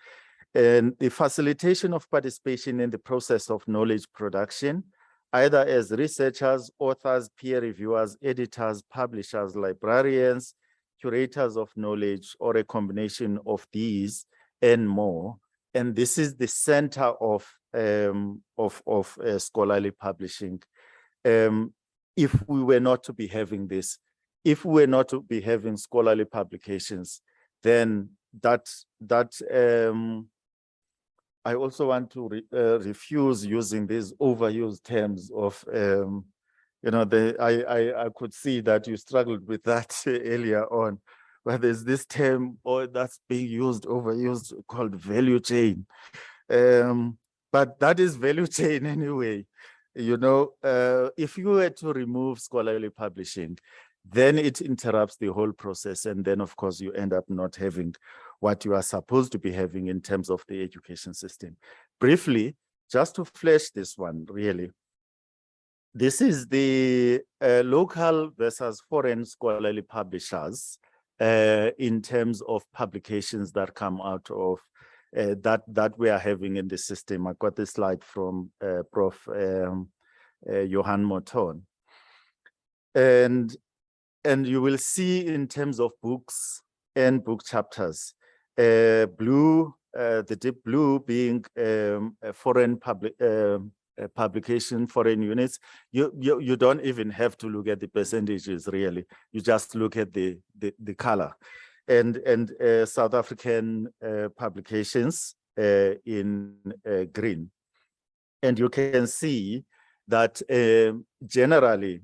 And the facilitation of participation in the process of knowledge production, either as researchers, authors, peer reviewers, editors, publishers, librarians, curators of knowledge, or a combination of these and more. And this is the center of scholarly publishing. If we were not to be having this, if we were not to be having scholarly publications, then I also want to refuse using these overused terms of, I could see that you struggled with that earlier on, where there's this term that's being overused, called value chain. But that is value chain anyway. If you were to remove scholarly publishing, then it interrupts the whole process. And then, of course, you end up not having what you are supposed to be having in terms of the education system. Briefly, just to flesh this one, really, this is the local versus foreign scholarly publishers in terms of publications that come out of that we are having in the system. I got this slide from Prof. Johan Morton. And you will see in terms of books and book chapters, blue, the deep blue being a foreign publication, foreign units. You don't even have to look at the percentages, really. You just look at the color. And South African publications in green. And you can see that generally,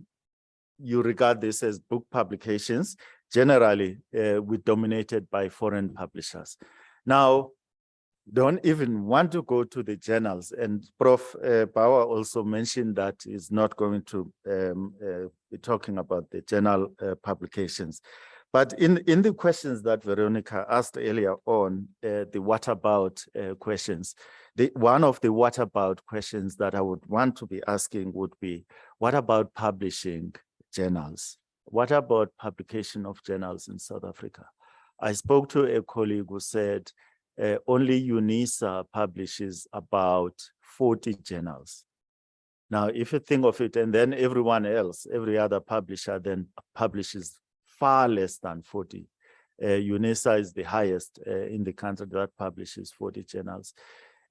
you regard this as book publications. Generally, we're dominated by foreign publishers. Now, don't even want to go to the journals. And Prof. Bawa also mentioned that he's not going to be talking about the journal publications. But in the questions that Veronica asked earlier on, the what about questions, one of the what about questions that I would want to be asking would be, what about publishing journals? What about publication of journals in South Africa? I spoke to a colleague who said only UNISA publishes about 40 journals. Now, if you think of it, and then everyone else, every other publisher then publishes far less than 40. UNISA is the highest in the country that publishes 40 journals.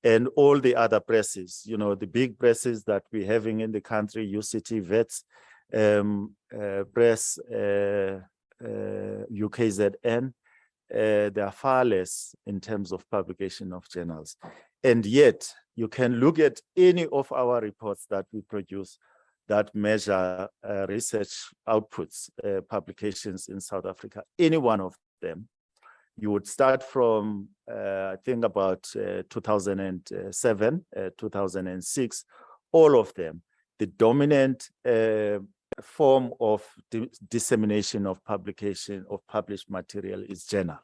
And all the other presses, the big presses that we're having in the country, UCT, Wits, Press, UKZN, they are far less in terms of publication of journals. And yet, you can look at any of our reports that we produce that measure research outputs, publications in South Africa, any one of them. You would start from, I think about 2007, 2006, all of them. The dominant form of dissemination of publication of published material is journal.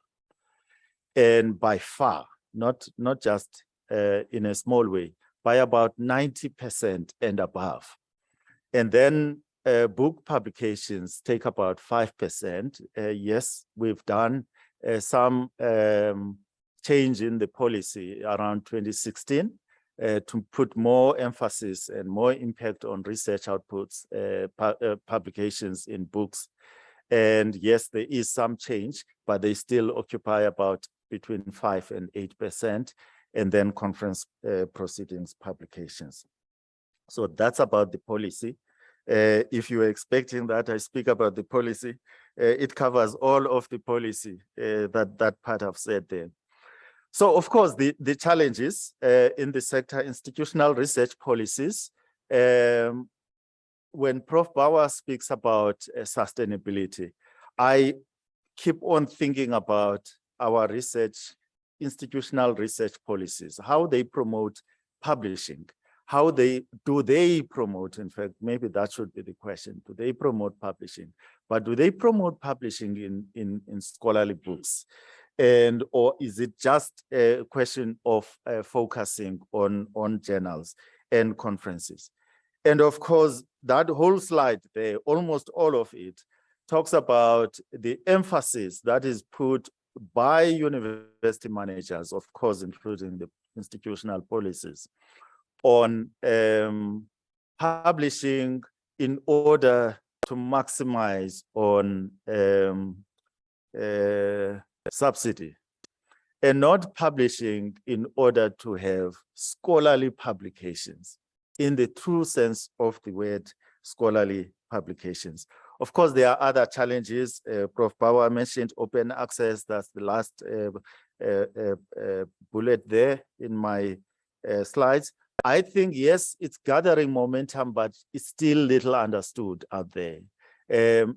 And by far, not just in a small way, by about 90% and above. And then book publications take about 5%. Yes, we've done some change in the policy around 2016 to put more emphasis and more impact on research outputs, publications in books. And yes, there is some change, but they still occupy about between 5 and 8%, and then conference proceedings publications. So that's about the policy. If you are expecting that I speak about the policy, it covers all of the policy that part I've said there. So of course, the challenges in the sector, institutional research policies, when Prof. Bawa speaks about sustainability, I keep on thinking about our research, institutional research policies, how they promote publishing, how do they promote, in fact, maybe that should be the question, do they promote publishing? But do they promote publishing in scholarly books? And or is it just a question of focusing on journals and conferences? And of course, that whole slide there, almost all of it, talks about the emphasis that is put by university managers, of course, including the institutional policies, on publishing in order to maximize on subsidy, and not publishing in order to have scholarly publications in the true sense of the word scholarly publications. Of course, there are other challenges. Prof. Bawa mentioned open access. That's the last bullet there in my slides. I think, yes, it's gathering momentum, but it's still little understood out there.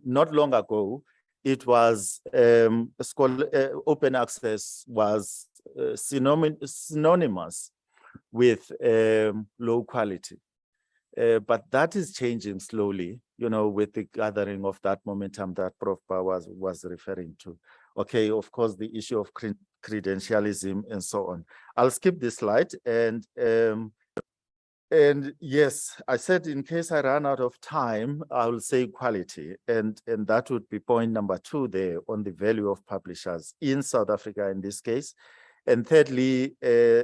Not long ago, it was open access was synonymous with low quality. But that is changing slowly, you know, with the gathering of that momentum that Prof. Bawa was referring to. Okay, of course, the issue of credentialism and so on. I'll skip this slide. And yes, I said in case I run out of time, I will say quality. And that would be point number 2 there on the value of publishers in South Africa in this case. And thirdly,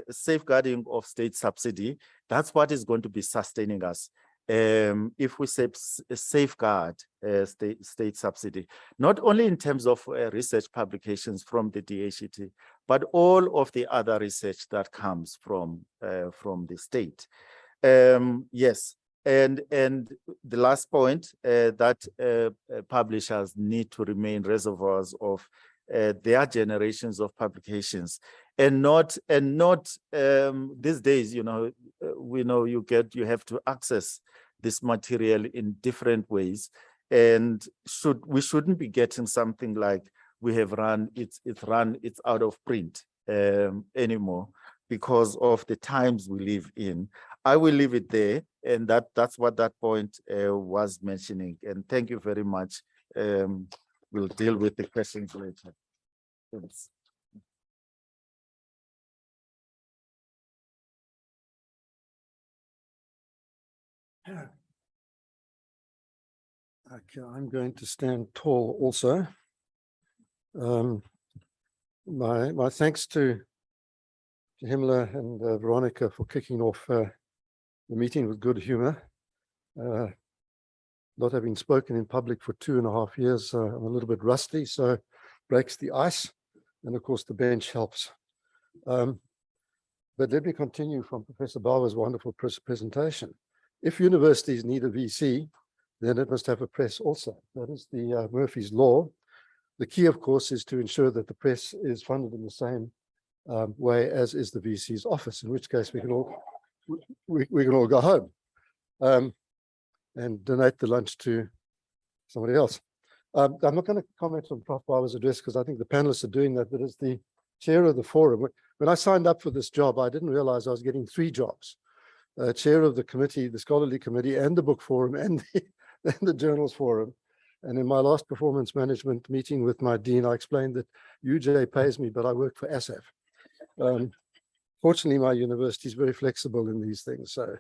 safeguarding of state subsidy. That's what is going to be sustaining us. If we safeguard state subsidy, not only in terms of research publications from the DHET, but all of the other research that comes from the state. Yes, and the last point, that publishers need to remain reservoirs of their generations of publications, and not these days, you know, we know you have to access this material in different ways, and we shouldn't be getting something like we have run, it's out of print anymore because of the times we live in. I will leave it there, and that's what that point was mentioning. And thank you very much. We'll deal with the questions later. Thanks. Okay, I'm going to stand tall also. My thanks to Himla and Veronica for kicking off the meeting with good humor. Not having spoken in public for 2.5 years, I'm a little bit rusty, so breaks the ice. And of course, the bench helps. But let me continue from Professor Bawa's wonderful presentation. If universities need a VC, then it must have a press also. That is the Murphy's Law. The key, of course, is to ensure that the press is funded in the same way as is the VC's office, in which case we can all go home and donate the lunch to somebody else. I'm not going to comment on Prof. Bawa's address because I think the panelists are doing that, but as the chair of the forum, when I signed up for this job, I didn't realize I was getting 3 jobs. Chair of the committee, the scholarly committee, and the book forum, and the journals forum. And in my last performance management meeting with my dean, I explained that UJ pays me, but I work for USAf. Fortunately, my university is very flexible in these things. So,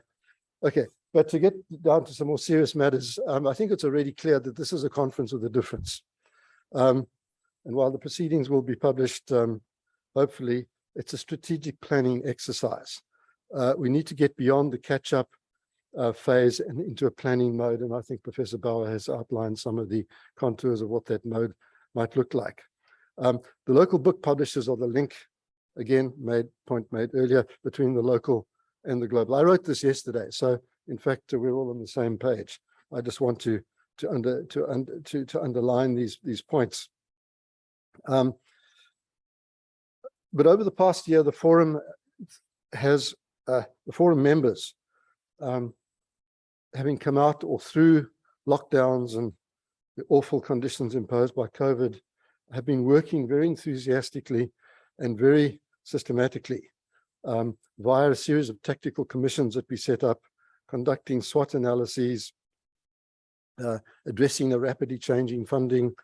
okay, but to get down to some more serious matters, I think it's already clear that this is a conference with a difference. And while the proceedings will be published, hopefully, it's a strategic planning exercise. We need to get beyond the catch-up phase and into a planning mode. And I think Professor Bawa has outlined some of the contours of what that mode might look like. The local book publishers are the link, again, point made earlier, between the local and the global. I wrote this yesterday, so in fact, we're all on the same page. I just want to underline these points. But over the past year, the forum has the forum members, having come out or through lockdowns and the awful conditions imposed by COVID, have been working very enthusiastically and very systematically via a series of tactical commissions that we set up, conducting SWOT analyses, addressing the rapidly changing funding,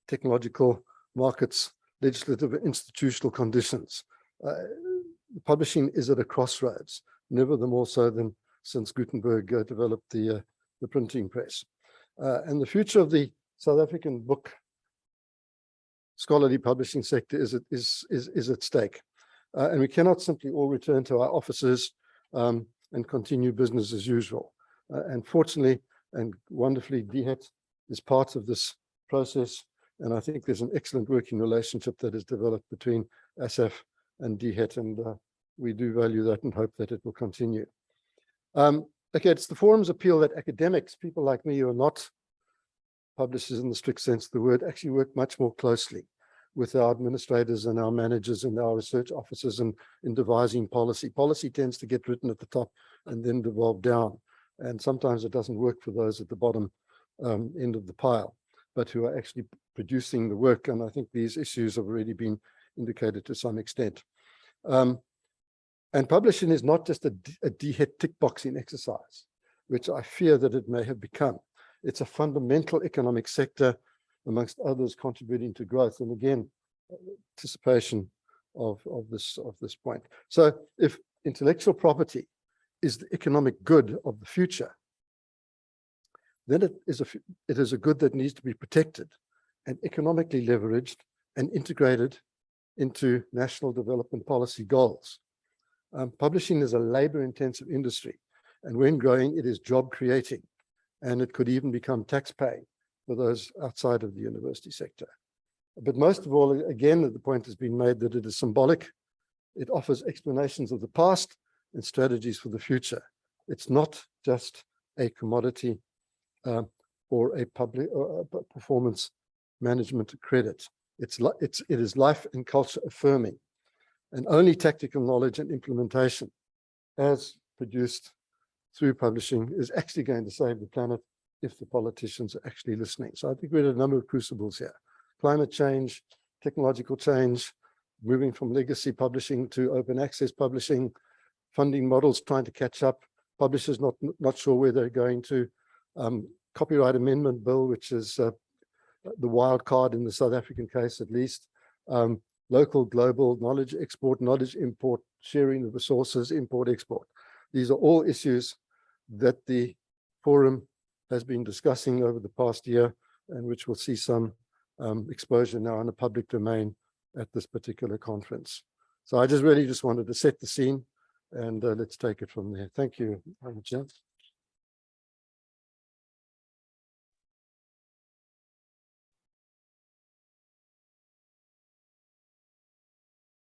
technological markets, legislative and institutional conditions. Publishing is at a crossroads, never the more so than since Gutenberg developed the printing press. And the future of the South African book scholarly publishing sector is at stake. And we cannot simply all return to our offices and continue business as usual. And fortunately and wonderfully, DHET is part of this process. And I think there's an excellent working relationship that is developed between USAf and DHET, and we do value that and hope that it will continue. Okay, it's the forum's appeal that academics, people like me who are not publishers in the strict sense of the word, actually work much more closely with our administrators and our managers and our research officers in devising policy. Policy tends to get written at the top and then devolve down. And sometimes it doesn't work for those at the bottom end of the pile, but who are actually producing the work. And I think these issues have already been indicated to some extent. And publishing is not just a DHET tick boxing exercise, which I fear that it may have become. It's a fundamental economic sector, amongst others, contributing to growth. And again, anticipation of this point. So if intellectual property is the economic good of the future, then it is a good that needs to be protected and economically leveraged and integrated into national development policy goals. Publishing is a labor-intensive industry, and when growing, it is job-creating, and it could even become tax-paying for those outside of the university sector. But most of all, again, the point has been made that it is symbolic. It offers explanations of the past and strategies for the future. It's not just a commodity or a public or a performance management credit. It is life and culture affirming, and only tactical knowledge and implementation as produced through publishing is actually going to save the planet if the politicians are actually listening. So I think we're at a number of crucibles here. Climate change, technological change, moving from legacy publishing to open access publishing, funding models trying to catch up, publishers not sure where they're going to, copyright amendment bill, which is the wild card in the South African case at least, local, global, knowledge export, knowledge import, sharing of resources, import, export. These are all issues that the forum has been discussing over the past year, and which will see some exposure now in the public domain at this particular conference. So I really just wanted to set the scene, and let's take it from there. Thank you, Ahmed.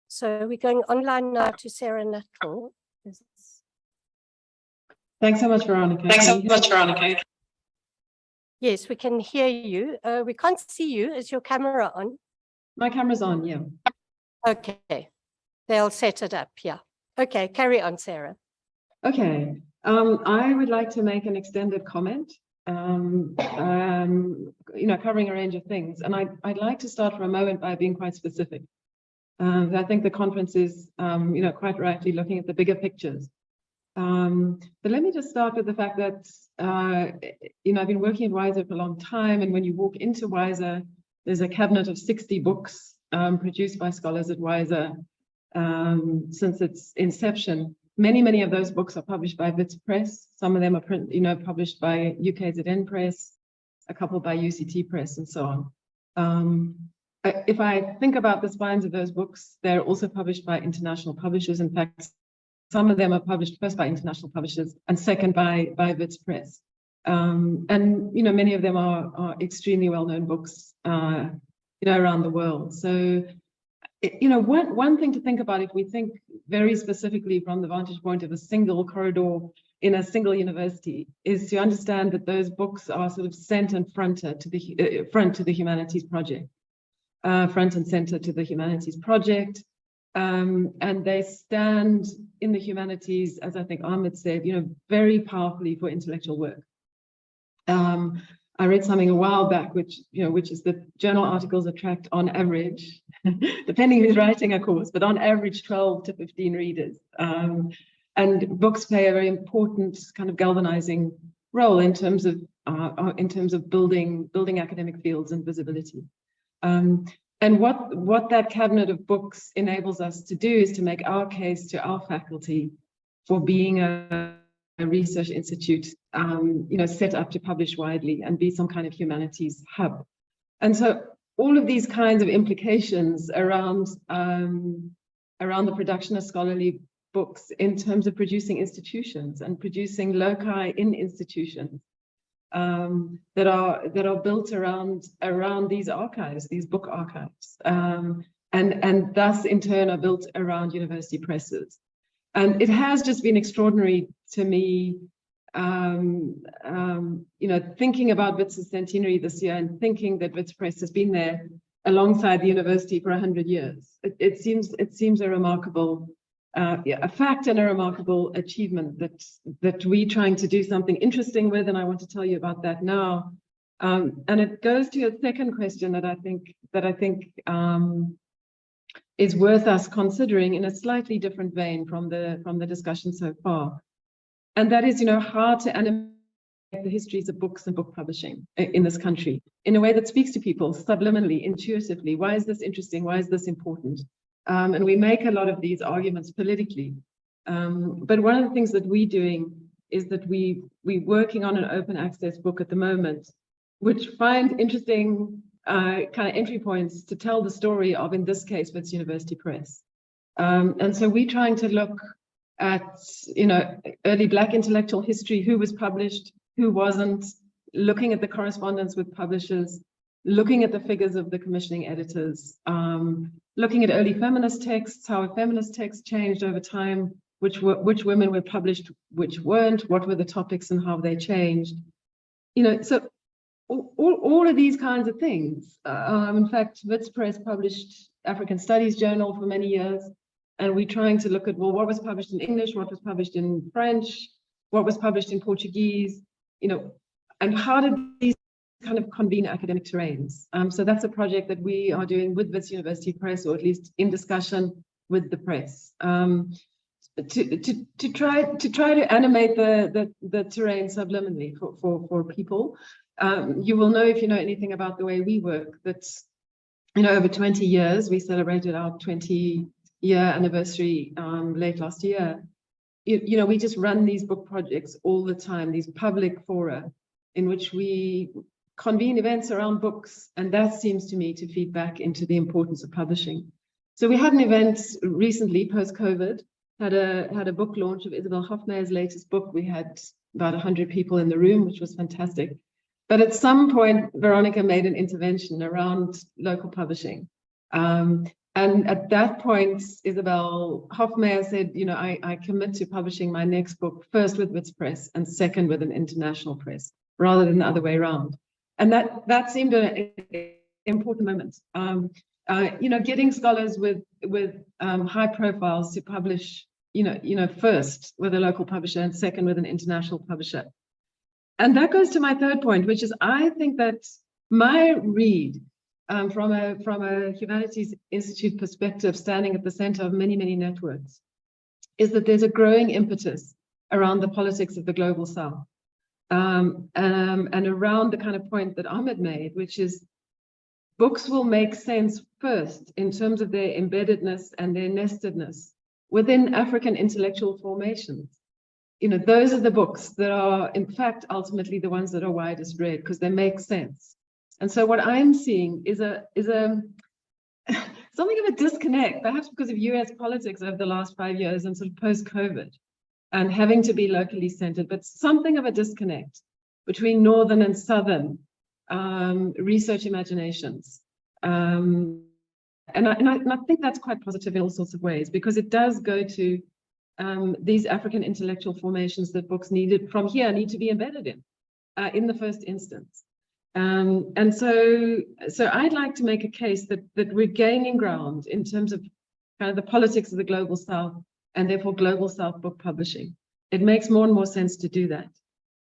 So we're going online now to Sarah Nuttall. Thanks so much, Veronica. Yes, we can hear you. We can't see you. Is your camera on? My camera's on, yeah. Okay. They'll set it up, yeah. Okay, carry on, Sarah. Okay, I would like to make an extended comment, covering a range of things. And I'd like to start for a moment by being quite specific. I think the conference is, quite rightly looking at the bigger pictures. But let me just start with the fact that, I've been working at WISA for a long time. And when you walk into WISA, there's a cabinet of 60 books produced by scholars at WISA since its inception. Many of those books are published by Wits Press. Some of them are published by UKZN Press, a couple by UCT Press, and so on. If I think about the spines of those books, they're also published by international publishers. In fact, some of them are published first by international publishers and second by Wits Press. And many of them are extremely well-known books, around the world. So, one thing to think about, if we think very specifically from the vantage point of a single corridor in a single university, is to understand that those books are sort of front and center to the humanities project. And they stand in the humanities, as I think Ahmed said, very powerfully for intellectual work. I read something a while back, which is that journal articles attract on average, depending who's writing a course, but on average 12 to 15 readers. And books play a very important kind of galvanizing role in terms of building academic fields and visibility. And what that cabinet of books enables us to do is to make our case to our faculty for being a research institute, set up to publish widely and be some kind of humanities hub. And so all of these kinds of implications around the production of scholarly books in terms of producing institutions and producing loci in institutions that are built around these archives, these book archives, and thus in turn are built around university presses. And it has just been extraordinary to me, thinking about Wits' centenary this year and thinking that Wits Press has been there alongside the university for 100 years. It seems a remarkable a fact and a remarkable achievement that we're trying to do something interesting with, and I want to tell you about that now. And it goes to your second question that I think is worth us considering in a slightly different vein from the discussion so far, and that is, how to animate the histories of books and book publishing in this country in a way that speaks to people subliminally, intuitively. Why is this interesting? Why is this important? And we make a lot of these arguments politically. But one of the things that we're doing is that we're working on an open access book at the moment, which find interesting kind of entry points to tell the story of, in this case, Wits University Press. And so we're trying to look at, early Black intellectual history, who was published, who wasn't, looking at the correspondence with publishers, looking at the figures of the commissioning editors, looking at early feminist texts, how a feminist text changed over time, which women were published, which weren't, what were the topics and how they changed. So all of these kinds of things. In fact, Wits Press published African Studies Journal for many years, and we're trying to look at, well, what was published in English, what was published in French, what was published in Portuguese, and how did these kind of convene academic terrains. So that's a project that we are doing with Wits University Press, or at least in discussion with the press, to try to animate the terrain subliminally for people. You will know, if you know anything about the way we work, that over 20 years, we celebrated our 20-year anniversary late last year. We just run these book projects all the time, these public fora in which we convene events around books, and that seems to me to feed back into the importance of publishing. So we had an event recently, post-COVID, had a book launch of Isabel Hofmeyr's latest book. We had about 100 people in the room, which was fantastic. But at some point, Veronica made an intervention around local publishing. And at that point, Isabel Hofmeyr said, I commit to publishing my next book first with Wits Press and second with an international press, rather than the other way around. And that seemed an important moment. Getting scholars with high profiles to publish, first with a local publisher and second with an international publisher. And that goes to my third point, which is I think that my read from a Humanities Institute perspective, standing at the center of many, many networks, is that there's a growing impetus around the politics of the global South. And around the kind of point that Ahmed made, which is books will make sense first in terms of their embeddedness and their nestedness within African intellectual formations. Those are the books that are, in fact, ultimately the ones that are widest read because they make sense. And so what I'm seeing is something of a disconnect, perhaps because of US politics over the last 5 years and sort of post-COVID and having to be locally centered, but something of a disconnect between Northern and Southern research imaginations. And I think that's quite positive in all sorts of ways, because it does go to these African intellectual formations that books needed from here need to be embedded in the first instance. And so I'd like to make a case that we're gaining ground in terms of kind of the politics of the global South and therefore global South book publishing. It makes more and more sense to do that.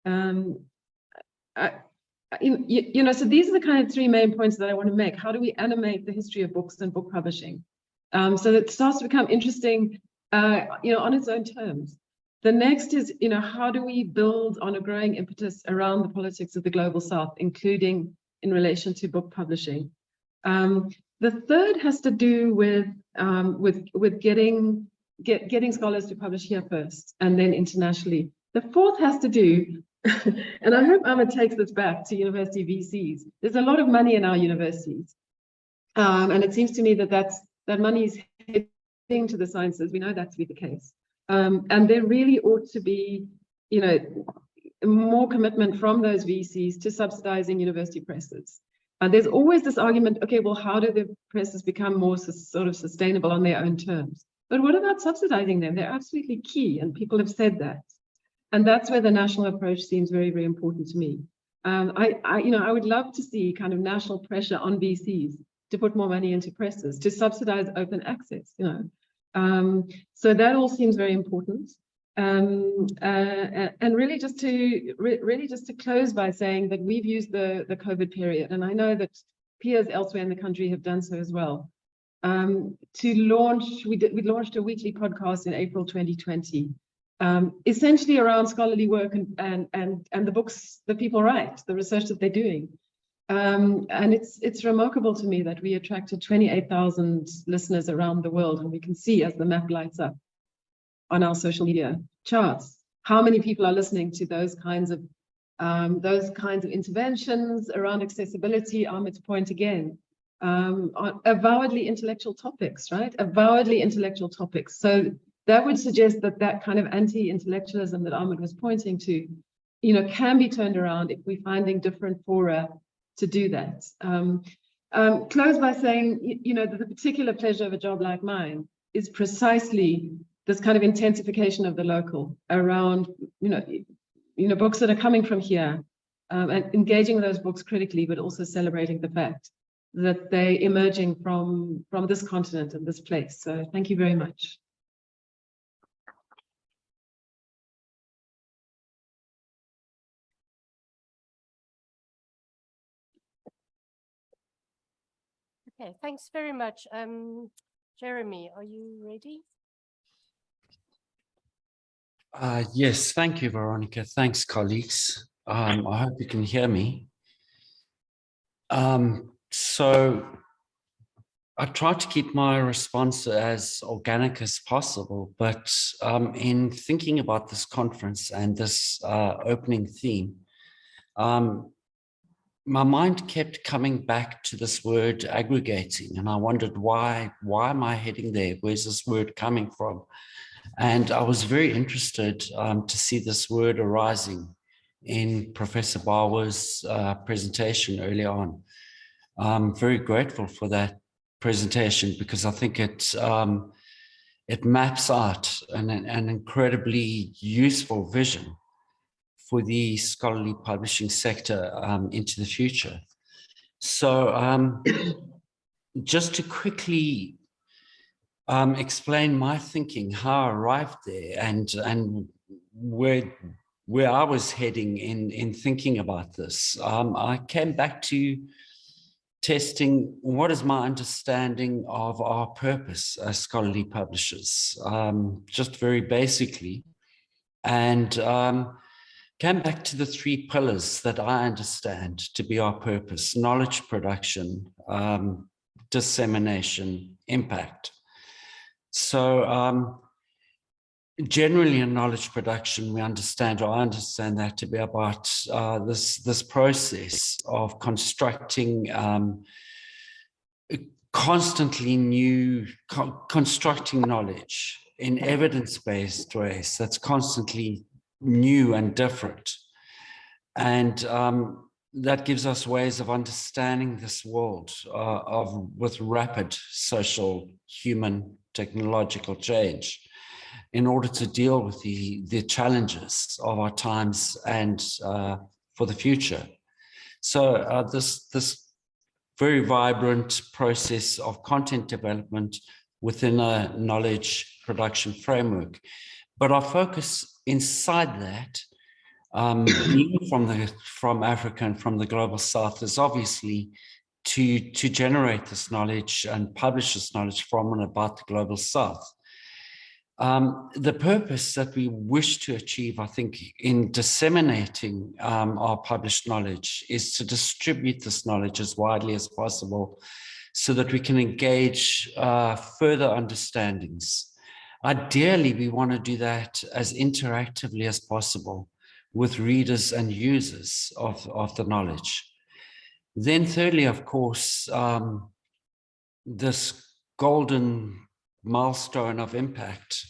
So these are the kind of three main points that I want to make. How do we animate the history of books and book publishing so that it starts to become interesting, on its own terms? The next is, how do we build on a growing impetus around the politics of the global South, including in relation to book publishing? The third has to do with getting scholars to publish here first and then internationally. The fourth has to do, and I hope Ahmed takes this back to university VCs. There's a lot of money in our universities. And it seems to me that money is heading to the sciences. We know that to be the case. And there really ought to be, more commitment from those VCs to subsidizing university presses. And there's always this argument, okay, well, how do the presses become more sort of sustainable on their own terms? But what about subsidizing them? They're absolutely key, and people have said that. And that's where the national approach seems very, very important to me. I would love to see kind of national pressure on VCs to put more money into presses, to subsidize open access, So that all seems very important. And really just to close by saying that we've used the COVID period, and I know that peers elsewhere in the country have done so as well, to launch, we launched a weekly podcast in April 2020, essentially around scholarly work and the books that people write, the research that they're doing. And it's remarkable to me that we attracted 28,000 listeners around the world, and we can see as the map lights up on our social media charts how many people are listening to those kinds of interventions around accessibility. Ahmed's point again, on avowedly intellectual topics, right? Avowedly intellectual topics. So that would suggest that kind of anti-intellectualism that Ahmed was pointing to, can be turned around if we're finding different fora to do that. Close by saying, that the particular pleasure of a job like mine is precisely this kind of intensification of the local around, books that are coming from here, and engaging with those books critically, but also celebrating the fact that they're emerging from this continent and this place. So thank you very much. Okay, thanks very much. Jeremy, are you ready? Yes, thank you, Veronica. Thanks, colleagues. I hope you can hear me. So I tried to keep my response as organic as possible, but in thinking about this conference and this opening theme, my mind kept coming back to this word aggregating, and I wondered why am I heading there? Where's this word coming from? And I was very interested to see this word arising in Professor Bawa's presentation early on. I'm very grateful for that presentation because I think it maps out an incredibly useful vision for the scholarly publishing sector into the future. So just to quickly explain my thinking, how I arrived there, and where I was heading in thinking about this. I came back to testing what is my understanding of our purpose as scholarly publishers, just very basically, and came back to the 3 pillars that I understand to be our purpose: knowledge production, dissemination, impact. So generally in knowledge production, we understand, or I understand that to be about this process of constructing constantly new, constructing knowledge in evidence-based ways that's constantly new and different. And that gives us ways of understanding this world with rapid social, human, technological change in order to deal with the challenges of our times and for the future. So this very vibrant process of content development within a knowledge production framework. But our focus inside that, from Africa and from the global south, is obviously to generate this knowledge and publish this knowledge from and about the global south. The purpose that we wish to achieve, I think, in disseminating our published knowledge is to distribute this knowledge as widely as possible so that we can engage further understandings. Ideally, we want to do that as interactively as possible with readers and users of the knowledge. Then thirdly, of course, this golden milestone of impact,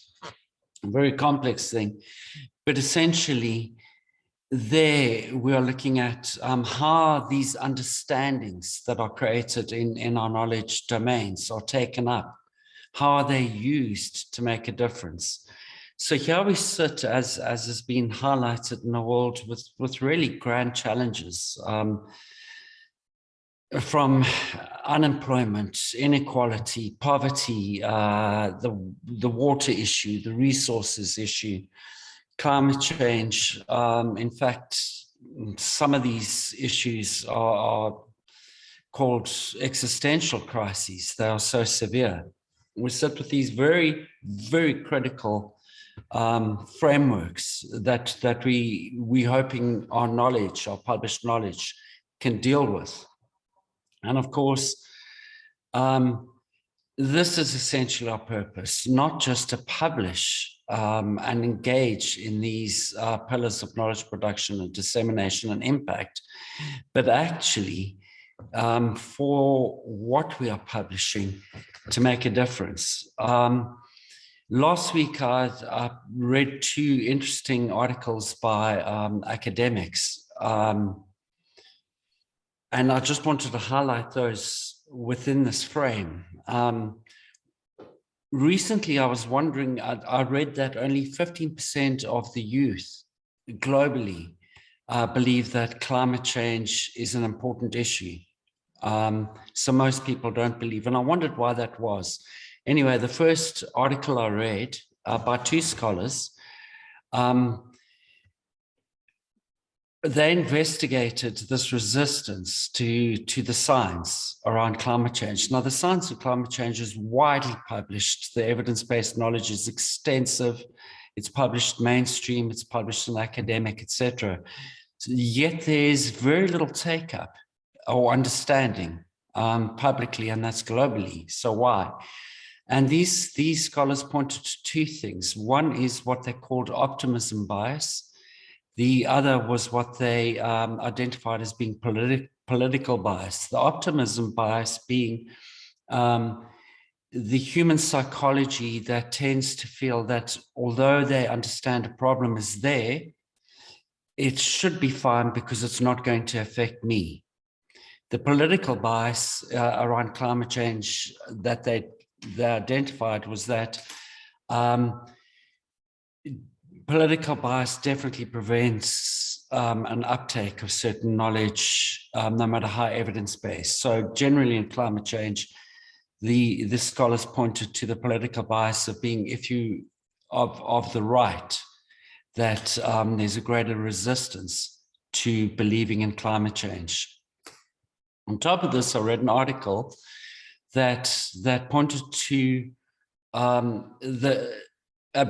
a very complex thing, but essentially there we are looking at how these understandings that are created in our knowledge domains are taken up. How are they used to make a difference? So here we sit, as has been highlighted, in a world with really grand challenges, from unemployment, inequality, poverty, the water issue, the resources issue, climate change. In fact, some of these issues are called existential crises. They are so severe. We sit with these very, very critical frameworks that we hoping our knowledge, our published knowledge, can deal with. And of course, this is essentially our purpose, not just to publish and engage in these pillars of knowledge production and dissemination and impact, but actually for what we are publishing to make a difference. Last week, I read 2 interesting articles by academics, and I just wanted to highlight those within this frame. Recently, I was wondering, I read that only 15% of the youth globally believe that climate change is an important issue. So most people don't believe, and I wondered why that was. Anyway, the first article I read by 2 scholars, they investigated this resistance to the science around climate change. Now, the science of climate change is widely published. The evidence-based knowledge is extensive. It's published mainstream, it's published in academic, etc. Yet there's very little take-up or understanding publicly, and that's globally. So why? And these scholars pointed to 2 things. One is what they called optimism bias. The other was what they identified as being political bias. The optimism bias being the human psychology that tends to feel that although they understand a problem is there, it should be fine because it's not going to affect me. The political bias around climate change that they identified was that political bias definitely prevents an uptake of certain knowledge, no matter how evidence-based. So generally in climate change, the scholars pointed to the political bias of being, if you, of the right, that there's a greater resistance to believing in climate change. On top of this, I read an article that pointed to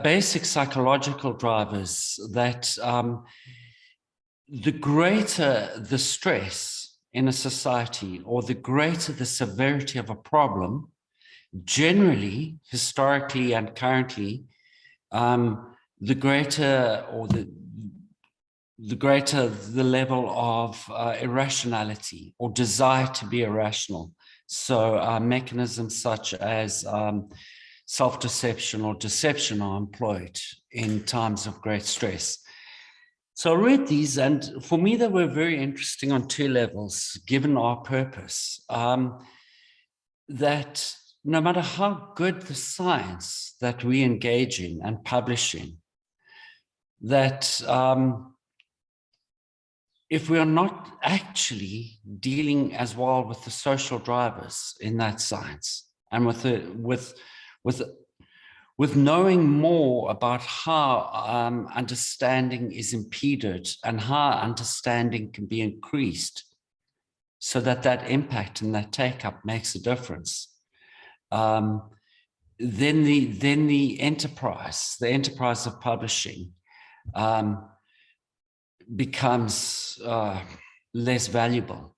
basic psychological drivers that the greater the stress in a society, or the greater the severity of a problem, generally, historically and currently, the greater the level of irrationality or desire to be irrational. So mechanisms such as self-deception or deception are employed in times of great stress. So I read these, and for me, they were very interesting on two levels, given our purpose. That no matter how good the science that we engage in and publish in, that if we are not actually dealing as well with the social drivers in that science, and with knowing more about how understanding is impeded and how understanding can be increased, so that that impact and that take-up makes a difference, then the enterprise of publishing becomes less valuable.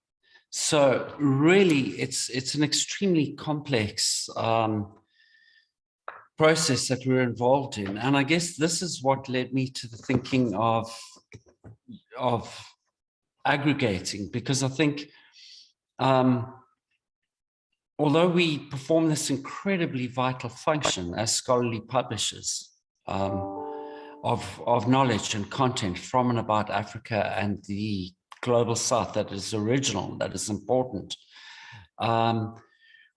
So really, it's an extremely complex process that we're involved in, and I guess this is what led me to the thinking of aggregating, because I think although we perform this incredibly vital function as scholarly publishers of knowledge and content from and about Africa and the global South that is original, that is important,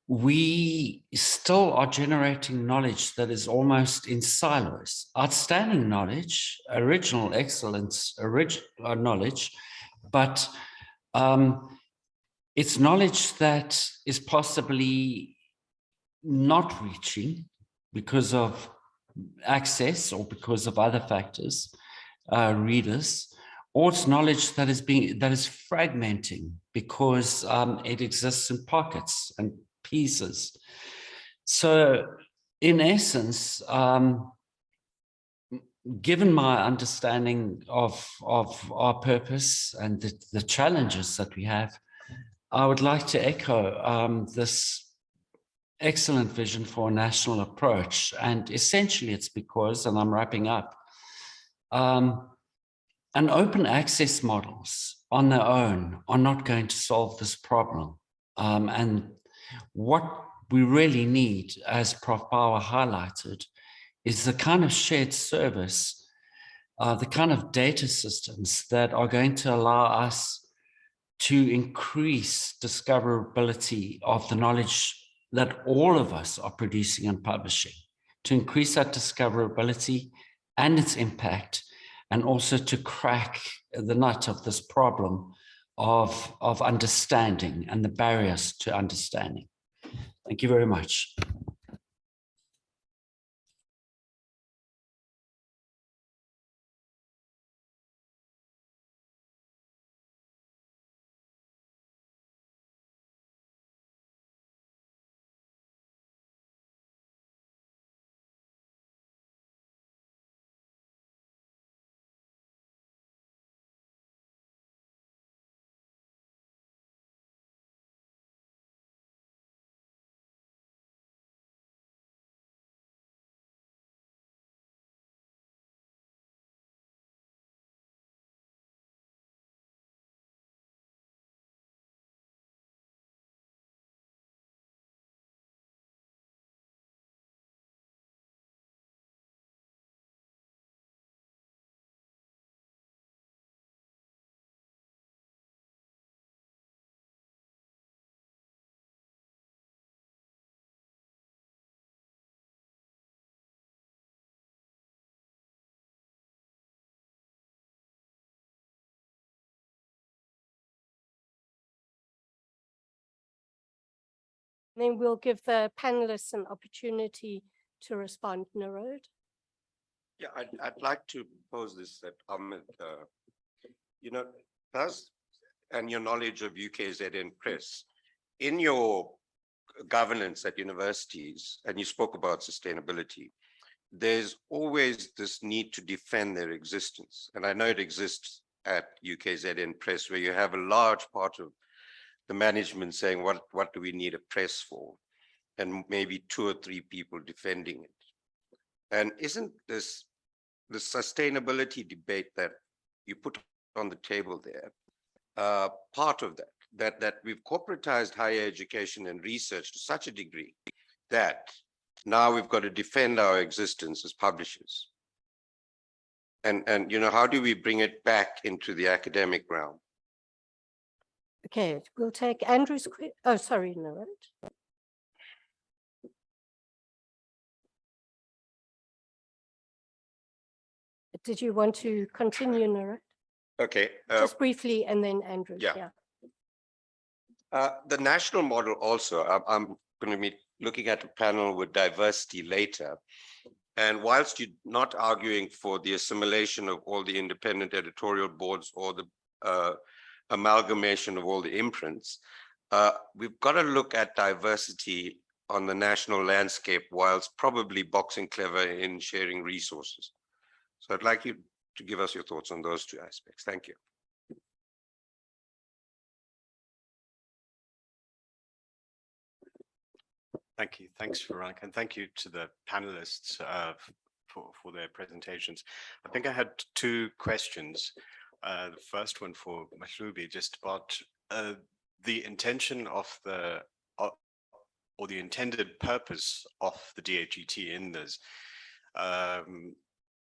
we still are generating knowledge that is almost in silos. Outstanding knowledge, original excellence, original knowledge, but it's knowledge that is possibly not reaching because of access or because of other factors, readers, or it's knowledge that is fragmenting because it exists in pockets and pieces. So in essence, given my understanding of our purpose and the challenges that we have, I would like to echo this excellent vision for a national approach. And essentially it's because, and I'm wrapping up, and open access models on their own are not going to solve this problem. And what we really need, as Prof. Bawa highlighted, is the kind of shared service, the kind of data systems that are going to allow us to increase discoverability of the knowledge that all of us are producing and publishing, to increase that discoverability and its impact, and also to crack the nut of this problem of understanding and the barriers to understanding. Thank you very much. Then we'll give the panelists an opportunity to respond. Narod. Yeah, I'd like to pose this that Ahmed, you know, does, and your knowledge of UKZN Press, in your governance at universities, and you spoke about sustainability, there's always this need to defend their existence. And I know it exists at UKZN Press, where you have a large part of the management saying, what do we need a press for? And maybe 2 or 3 people defending it. And isn't this the sustainability debate that you put on the table there, part of that we've corporatized higher education and research to such a degree that now we've got to defend our existence as publishers. And you know, how do we bring it back into the academic realm? Okay, we'll take Andrew's question. Oh, sorry, Narod. Did you want to continue, Narod? Okay. Just briefly, and then Andrew. Yeah. The national model also, I'm going to be looking at a panel with diversity later. And whilst you're not arguing for the assimilation of all the independent editorial boards or the amalgamation of all the imprints, we've got to look at diversity on the national landscape whilst probably boxing clever in sharing resources. So I'd like you to give us your thoughts on those 2 aspects. Thank you. Thank you. Thanks, Veronica. And thank you to the panelists for their presentations. I think I had 2 questions. The first one for Mahlubi, just about the intention of or the intended purpose of the DHET in this.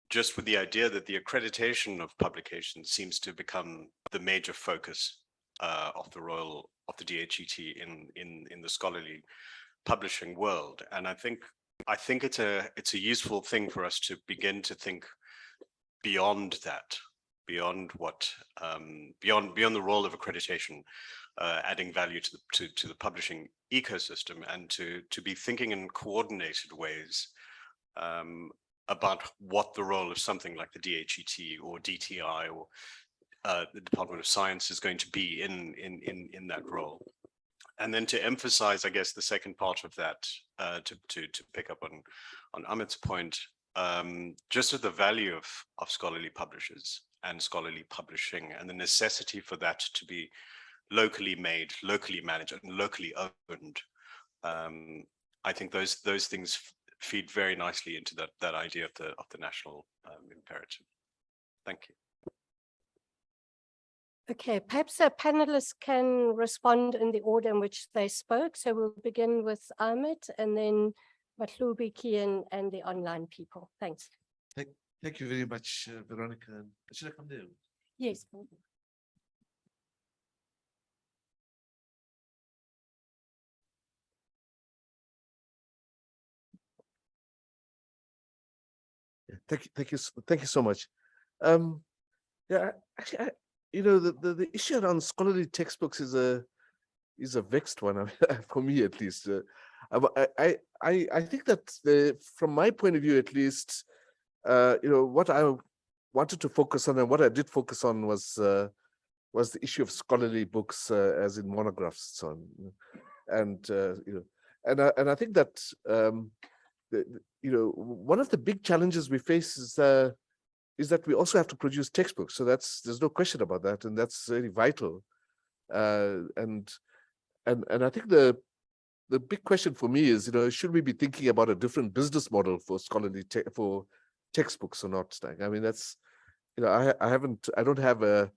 Just with the idea that the accreditation of publications seems to become the major focus of the DHET in the scholarly publishing world. And I think it's a useful thing for us to begin to think beyond that, beyond the role of accreditation, adding value to the publishing ecosystem, and to be thinking in coordinated ways about what the role of something like the DHET or DTI or the Department of Science is going to be in that role. And then to emphasize, I guess, the second part of that, to pick up on Ahmed's point, just of the value of scholarly publishers and scholarly publishing, and the necessity for that to be locally made, locally managed, and locally owned. I think those things feed very nicely into that idea of the national imperative. Thank you. Okay, perhaps the panelists can respond in the order in which they spoke. So we'll begin with Ahmed, and then Mahlubi, Keyan, and the online people. Thanks. Thank you very much, Veronica. Should I come there? Yes. Thank you so much. Yeah, actually, you know, the issue around scholarly textbooks is a vexed one, I mean, for me at least. I think that from my point of view, at least, you know, what I wanted to focus on and what I did focus on was the issue of scholarly books, as in monographs, so on, and you know, and I think that you know, one of the big challenges we face is that we also have to produce textbooks. So there's no question about that, and that's really vital. And I think the big question for me is, you know, should we be thinking about a different business model for scholarly for textbooks or not? I mean, that's, you know, I don't have a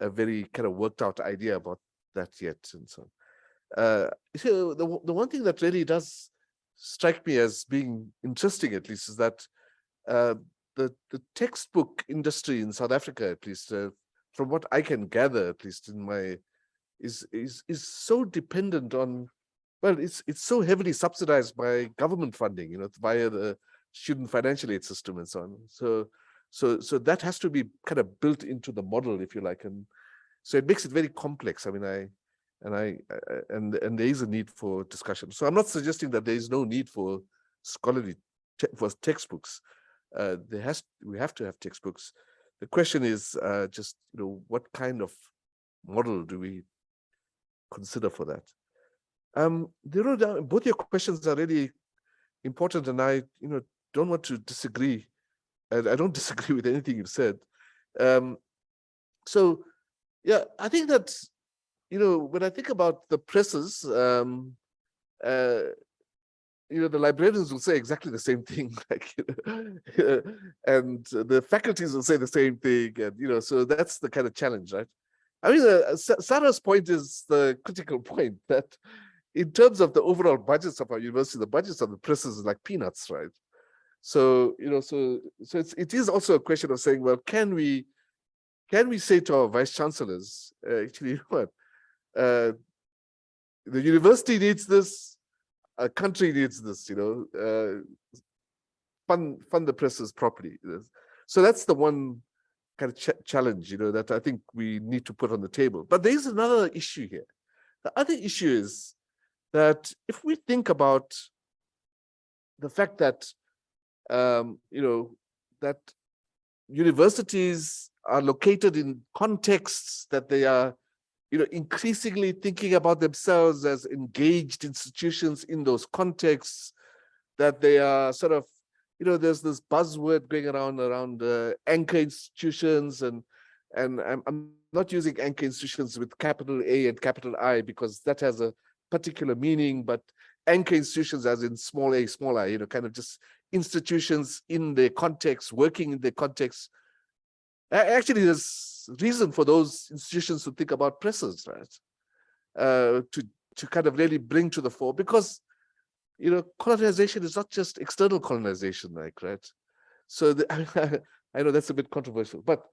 very kind of worked out idea about that yet, and so on. So the one thing that really does strike me as being interesting, at least, is that the textbook industry in South Africa, at least, from what I can gather, at least in my, is so dependent on, well, it's so heavily subsidized by government funding, you know, via the student financial aid system and so on. So that has to be kind of built into the model, if you like, and so it makes it very complex. I mean, and there is a need for discussion. So I'm not suggesting that there is no need for scholarly for textbooks. We have to have textbooks. The question is just, what kind of model do we consider for that? Both your questions are really important, and I, don't want to disagree. And I don't disagree with anything you've said. So, yeah, I think that, when I think about the presses, the librarians will say exactly the same thing, and the faculties will say the same thing, and so that's the kind of challenge, right? I mean, Sarah's point is the critical point, that in terms of the overall budgets of our university, the budgets of the presses is like peanuts, right? So it is also a question of saying, well, can we say to our vice chancellors, actually, what? The university needs this, a country needs this, fund the presses properly. So that's the one kind of challenge, that I think we need to put on the table. But there is another issue here. The other issue is that if we think about the fact that, that universities are located in contexts that they are, increasingly thinking about themselves as engaged institutions in those contexts, that they are sort of, there's this buzzword going around anchor institutions, and I'm not using anchor institutions with capital A and capital I because that has a particular meaning, but anchor institutions as in small a, small I, kind of just institutions in their context, working in their context. Actually, there's reason for those institutions to think about presses, right? To kind of really bring to the fore, because colonization is not just external colonization, right? So I know that's a bit controversial, but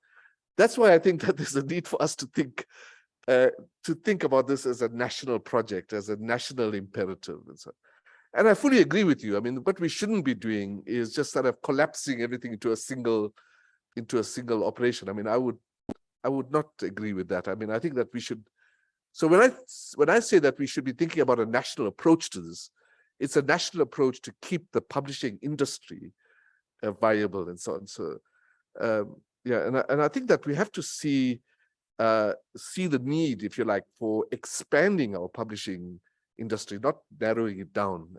that's why I think that there's a need for us to think about this as a national project, as a national imperative, and so. And I fully agree with you. I mean, what we shouldn't be doing is just sort of collapsing everything into a single operation. I mean, I would not agree with that. I mean, I think that we should. So when I say that we should be thinking about a national approach to this, it's a national approach to keep the publishing industry viable and so on. So yeah, and I think that we have to see the need, if you like, for expanding our publishing industry, not narrowing it down.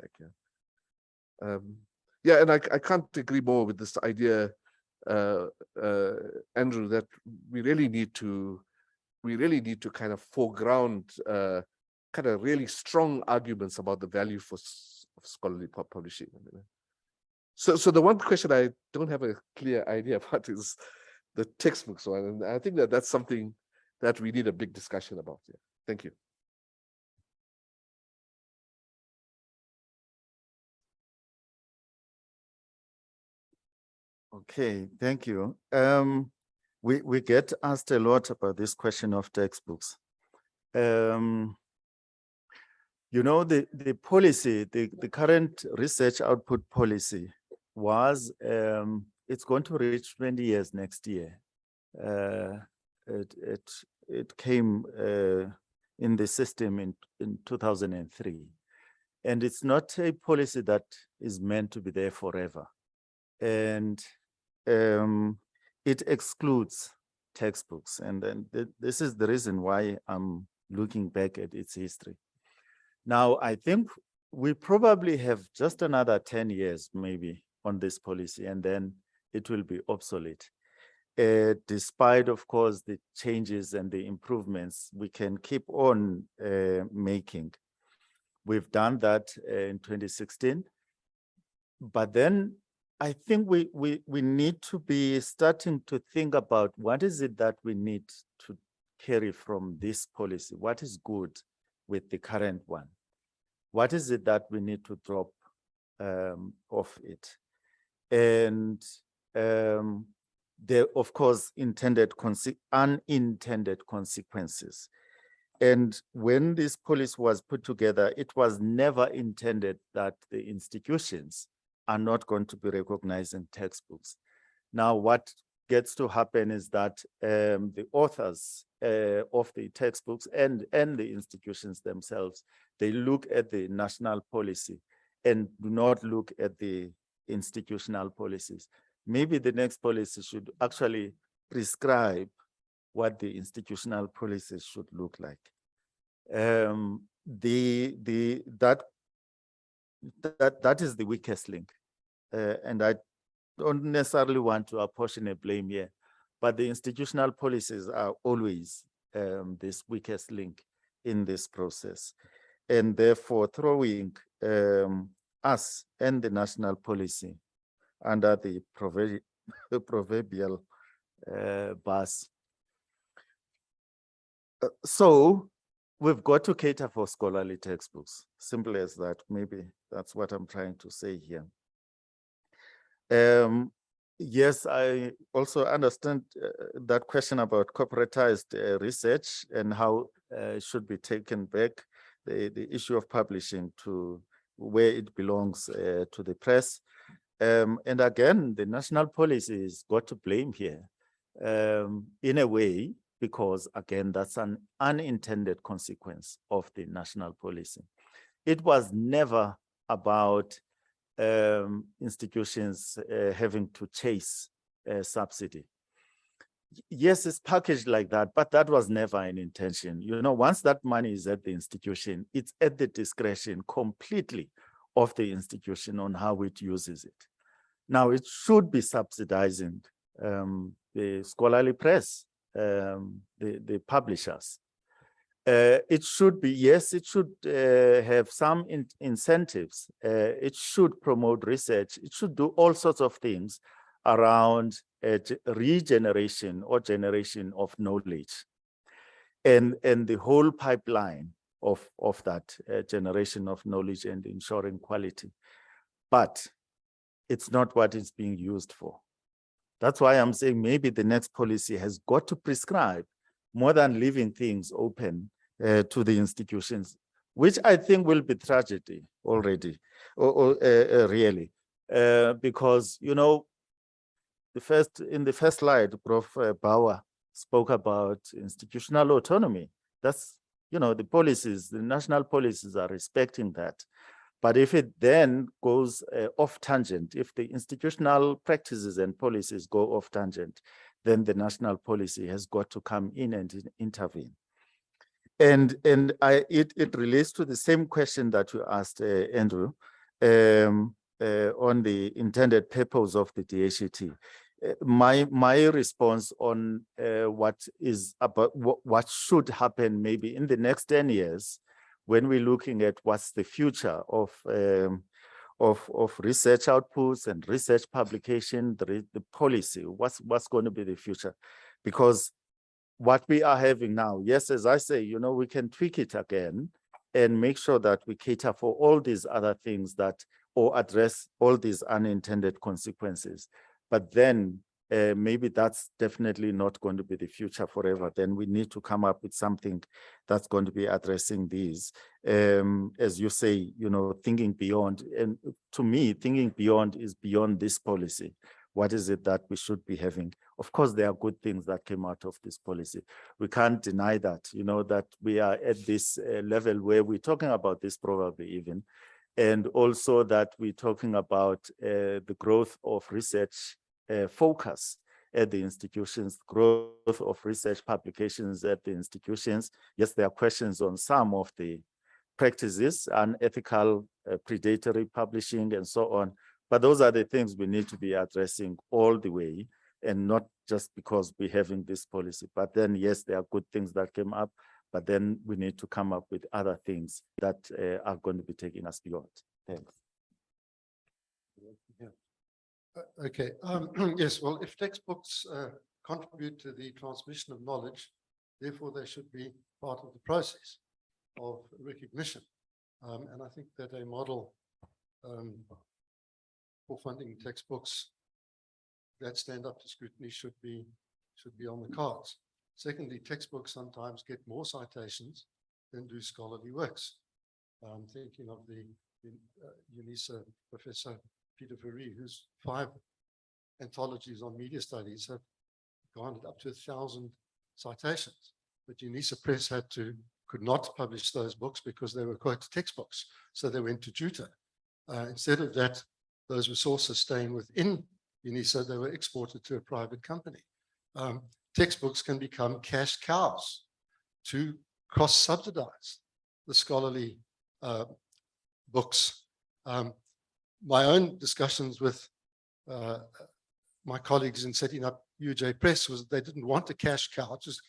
Yeah, and I can't agree more with this idea, Andrew, that we really need to kind of foreground kind of really strong arguments about the value of scholarly publishing. So the one question I don't have a clear idea about is the textbooks one, and I think that that's something that we need a big discussion about. Yeah, thank you. Okay, thank you. We get asked a lot about this question of textbooks. The policy, the current research output policy was, it's going to reach 20 years next year. It came in the system in 2003. And it's not a policy that is meant to be there forever. And it excludes textbooks. And then this is the reason why I'm looking back at its history. Now, I think we probably have just another 10 years maybe on this policy, and then it will be obsolete. Despite, of course, the changes and the improvements we can keep on making. We've done that in 2016, but then I think we need to be starting to think about what is it that we need to carry from this policy? What is good with the current one? What is it that we need to drop off it? And there, of course, unintended consequences. And when this policy was put together, it was never intended that the institutions are not going to be recognizing textbooks. Now, what gets to happen is that the authors of the textbooks and the institutions themselves, they look at the national policy and do not look at the institutional policies. Maybe the next policy should actually prescribe what the institutional policies should look like. That is the weakest link. And I don't necessarily want to apportion a blame here, but the institutional policies are always this weakest link in this process. And therefore throwing us and the national policy under the proverbial bus. So we've got to cater for scholarly textbooks, simple as that. Maybe that's what I'm trying to say here. Yes, I also understand that question about corporatized research and how it should be taken back, the issue of publishing to where it belongs to the press. And again, the national policy is got to blame here in a way, because again, that's an unintended consequence of the national policy. It was never about institutions having to chase subsidy. Yes, it's packaged like that, but that was never an intention. You know, once that money is at the institution, it's at the discretion completely of the institution on how it uses it. Now, it should be subsidizing the scholarly press, the publishers. It should be, yes, it should have some incentives. It should promote research. It should do all sorts of things around regeneration or generation of knowledge. And the whole pipeline of that generation of knowledge and ensuring quality. But it's not what it's being used for. That's why I'm saying maybe the next policy has got to prescribe more than leaving things open to the institutions, which I think will be tragedy already, really, because, you know, in the first slide, Prof. Bawa spoke about institutional autonomy. That's, you know, the policies, the national policies are respecting that. But if it then goes off tangent, if the institutional practices and policies go off tangent, then the national policy has got to come in and intervene. And it relates to the same question that you asked, Andrew, on the intended purpose of the DHET. My response on what should happen maybe in the next 10 years, when we're looking at what's the future of research outputs and research publication, the policy, what's going to be the future? Because what we are having now, yes, as I say, you know, we can tweak it again and make sure that we cater for all these other things that, or address all these unintended consequences. But then maybe that's definitely not going to be the future forever. Then we need to come up with something that's going to be addressing these. As you say, you know, thinking beyond. And to me, thinking beyond is beyond this policy. What is it that we should be having? Of course, there are good things that came out of this policy. We can't deny that, you know, that we are at this level where we're talking about this probably even. And also that we're talking about the growth of research focus at the institutions, growth of research publications at the institutions. Yes, there are questions on some of the practices, unethical, predatory publishing and so on. But those are the things we need to be addressing all the way, and not just because we're having this policy. But then, yes, there are good things that came up, but then we need to come up with other things that are going to be taking us beyond. Thanks. Okay. Yes, well, if textbooks contribute to the transmission of knowledge, therefore they should be part of the process of recognition. And I think that a model for funding textbooks that stand up to scrutiny should be on the cards. Secondly, textbooks sometimes get more citations than do scholarly works. I'm thinking of the UNISA Professor Peter Verree, whose 5 anthologies on media studies have garnered up to 1,000 citations. But UNISA Press could not publish those books because they were quote textbooks. So they went to JUTA. Instead of that, those resources staying within UNISA, they were exported to a private company. Textbooks can become cash cows to cross-subsidize the scholarly books. My own discussions with my colleagues in setting up UJ Press was they didn't want a cash cow just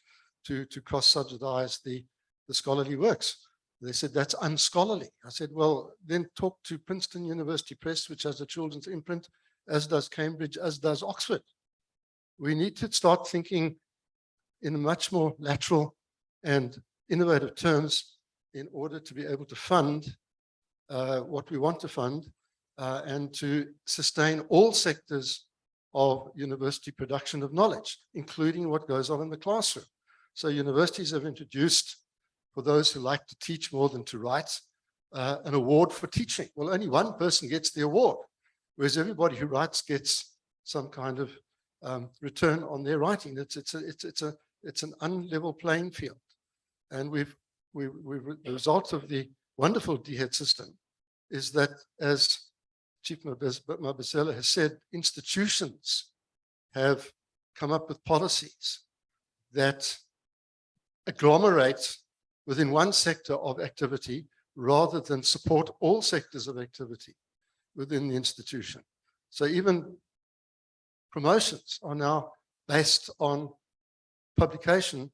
to cross-subsidize the scholarly works. They said that's unscholarly. I said, well, then talk to Princeton University Press, which has a children's imprint, as does Cambridge, as does Oxford. We need to start thinking in much more lateral and innovative terms in order to be able to fund what we want to fund and to sustain all sectors of university production of knowledge, including what goes on in the classroom. So universities have introduced, for those who like to teach more than to write, an award for teaching. Well, only one person gets the award, whereas everybody who writes gets some kind of return on their writing. It's an unlevel playing field. And the result of the wonderful DHET system is that, as Chief Mabizela has said, institutions have come up with policies that agglomerate within one sector of activity rather than support all sectors of activity within the institution. So even promotions are now based on publication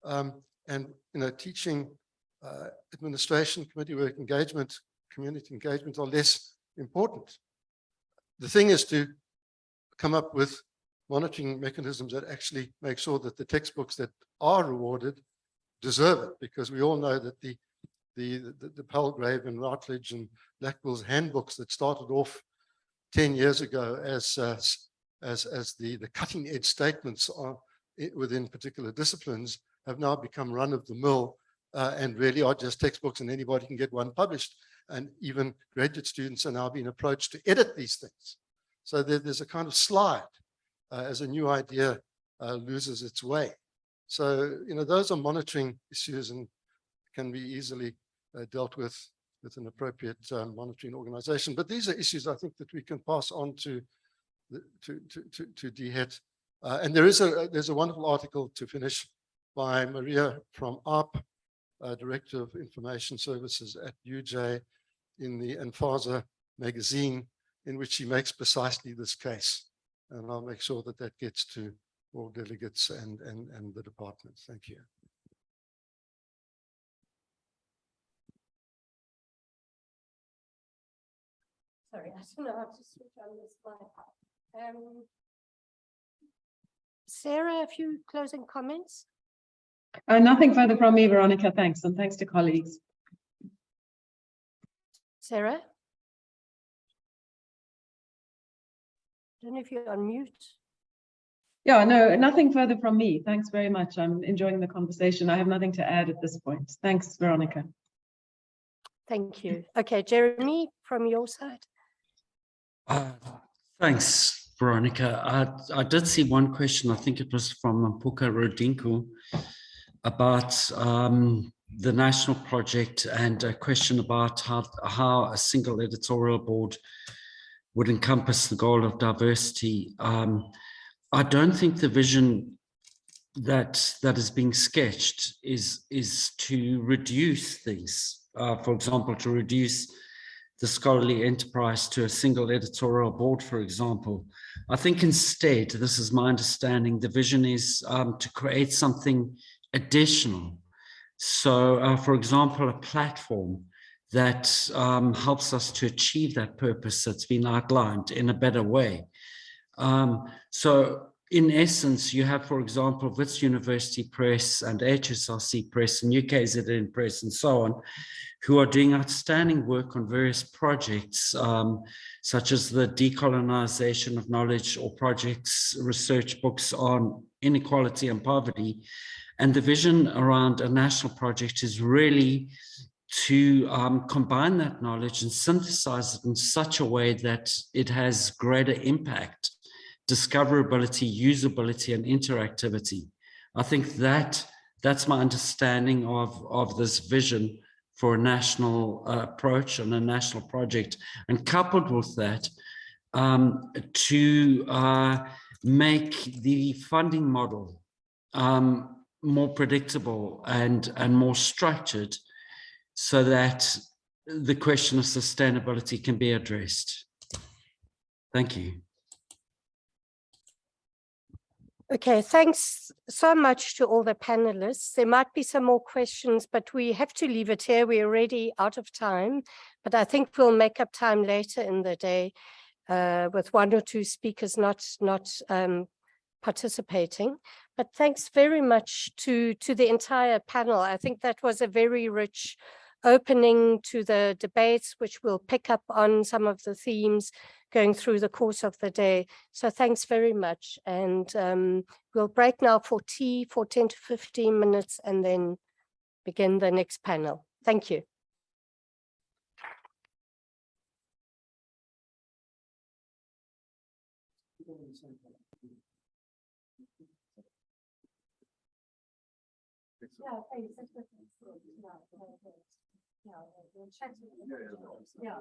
and teaching, administration, committee work engagement, community engagement are less important. The thing is to come up with monitoring mechanisms that actually make sure that the textbooks that are rewarded deserve it, because we all know that the Palgrave and Routledge and Blackwell's handbooks that started off 10 years ago as the cutting edge statements within particular disciplines have now become run of the mill and really are just textbooks, and anybody can get one published. And even graduate students are now being approached to edit these things. So there's a kind of slide as a new idea loses its way. So, those are monitoring issues and can be easily dealt with an appropriate monitoring organization. But these are issues I think that we can pass on to DHET. And there's a wonderful article to finish by Maria from ARP, Director of Information Services at UJ, in the Anfaza magazine, in which she makes precisely this case. And I'll make sure that that gets to all delegates and the department. Thank you. Sorry, I don't know how to switch on this slide. Sarah, a few closing comments? Nothing further from me, Veronica, thanks. And thanks to colleagues. Sarah? I don't know if you're on mute. Yeah, no, nothing further from me. Thanks very much. I'm enjoying the conversation. I have nothing to add at this point. Thanks, Veronica. Thank you. Okay, Jeremy, from your side. Thanks, Veronica. I did see one question. I think it was from Mpuka Rodinku about the national project, and a question about how a single editorial board would encompass the goal of diversity. I don't think the vision that is being sketched is to reduce things. For example, to reduce the scholarly enterprise to a single editorial board, for example. I think instead, this is my understanding, the vision is to create something additional. So, for example, a platform that helps us to achieve that purpose that's been outlined in a better way. So in essence, you have, for example, Wits University Press and HSRC Press and UKZN Press and so on, who are doing outstanding work on various projects, such as the decolonization of knowledge, or projects, research books on inequality and poverty. And the vision around a national project is really to combine that knowledge and synthesize it in such a way that it has greater impact discoverability, usability, and interactivity. I think that's my understanding of this vision for a national approach and a national project. And coupled with that, to make the funding model more predictable and more structured so that the question of sustainability can be addressed. Thank you. Okay, thanks so much to all the panelists. There might be some more questions, but we have to leave it here. We're already out of time, but I think we'll make up time later in the day with one or two speakers not participating. But thanks very much to the entire panel. I think that was a very rich opening to the debates, which will pick up on some of the themes going through the course of the day. So thanks very much. And we'll break now for tea for 10 to 15 minutes and then begin the next panel. Thank you. Yeah,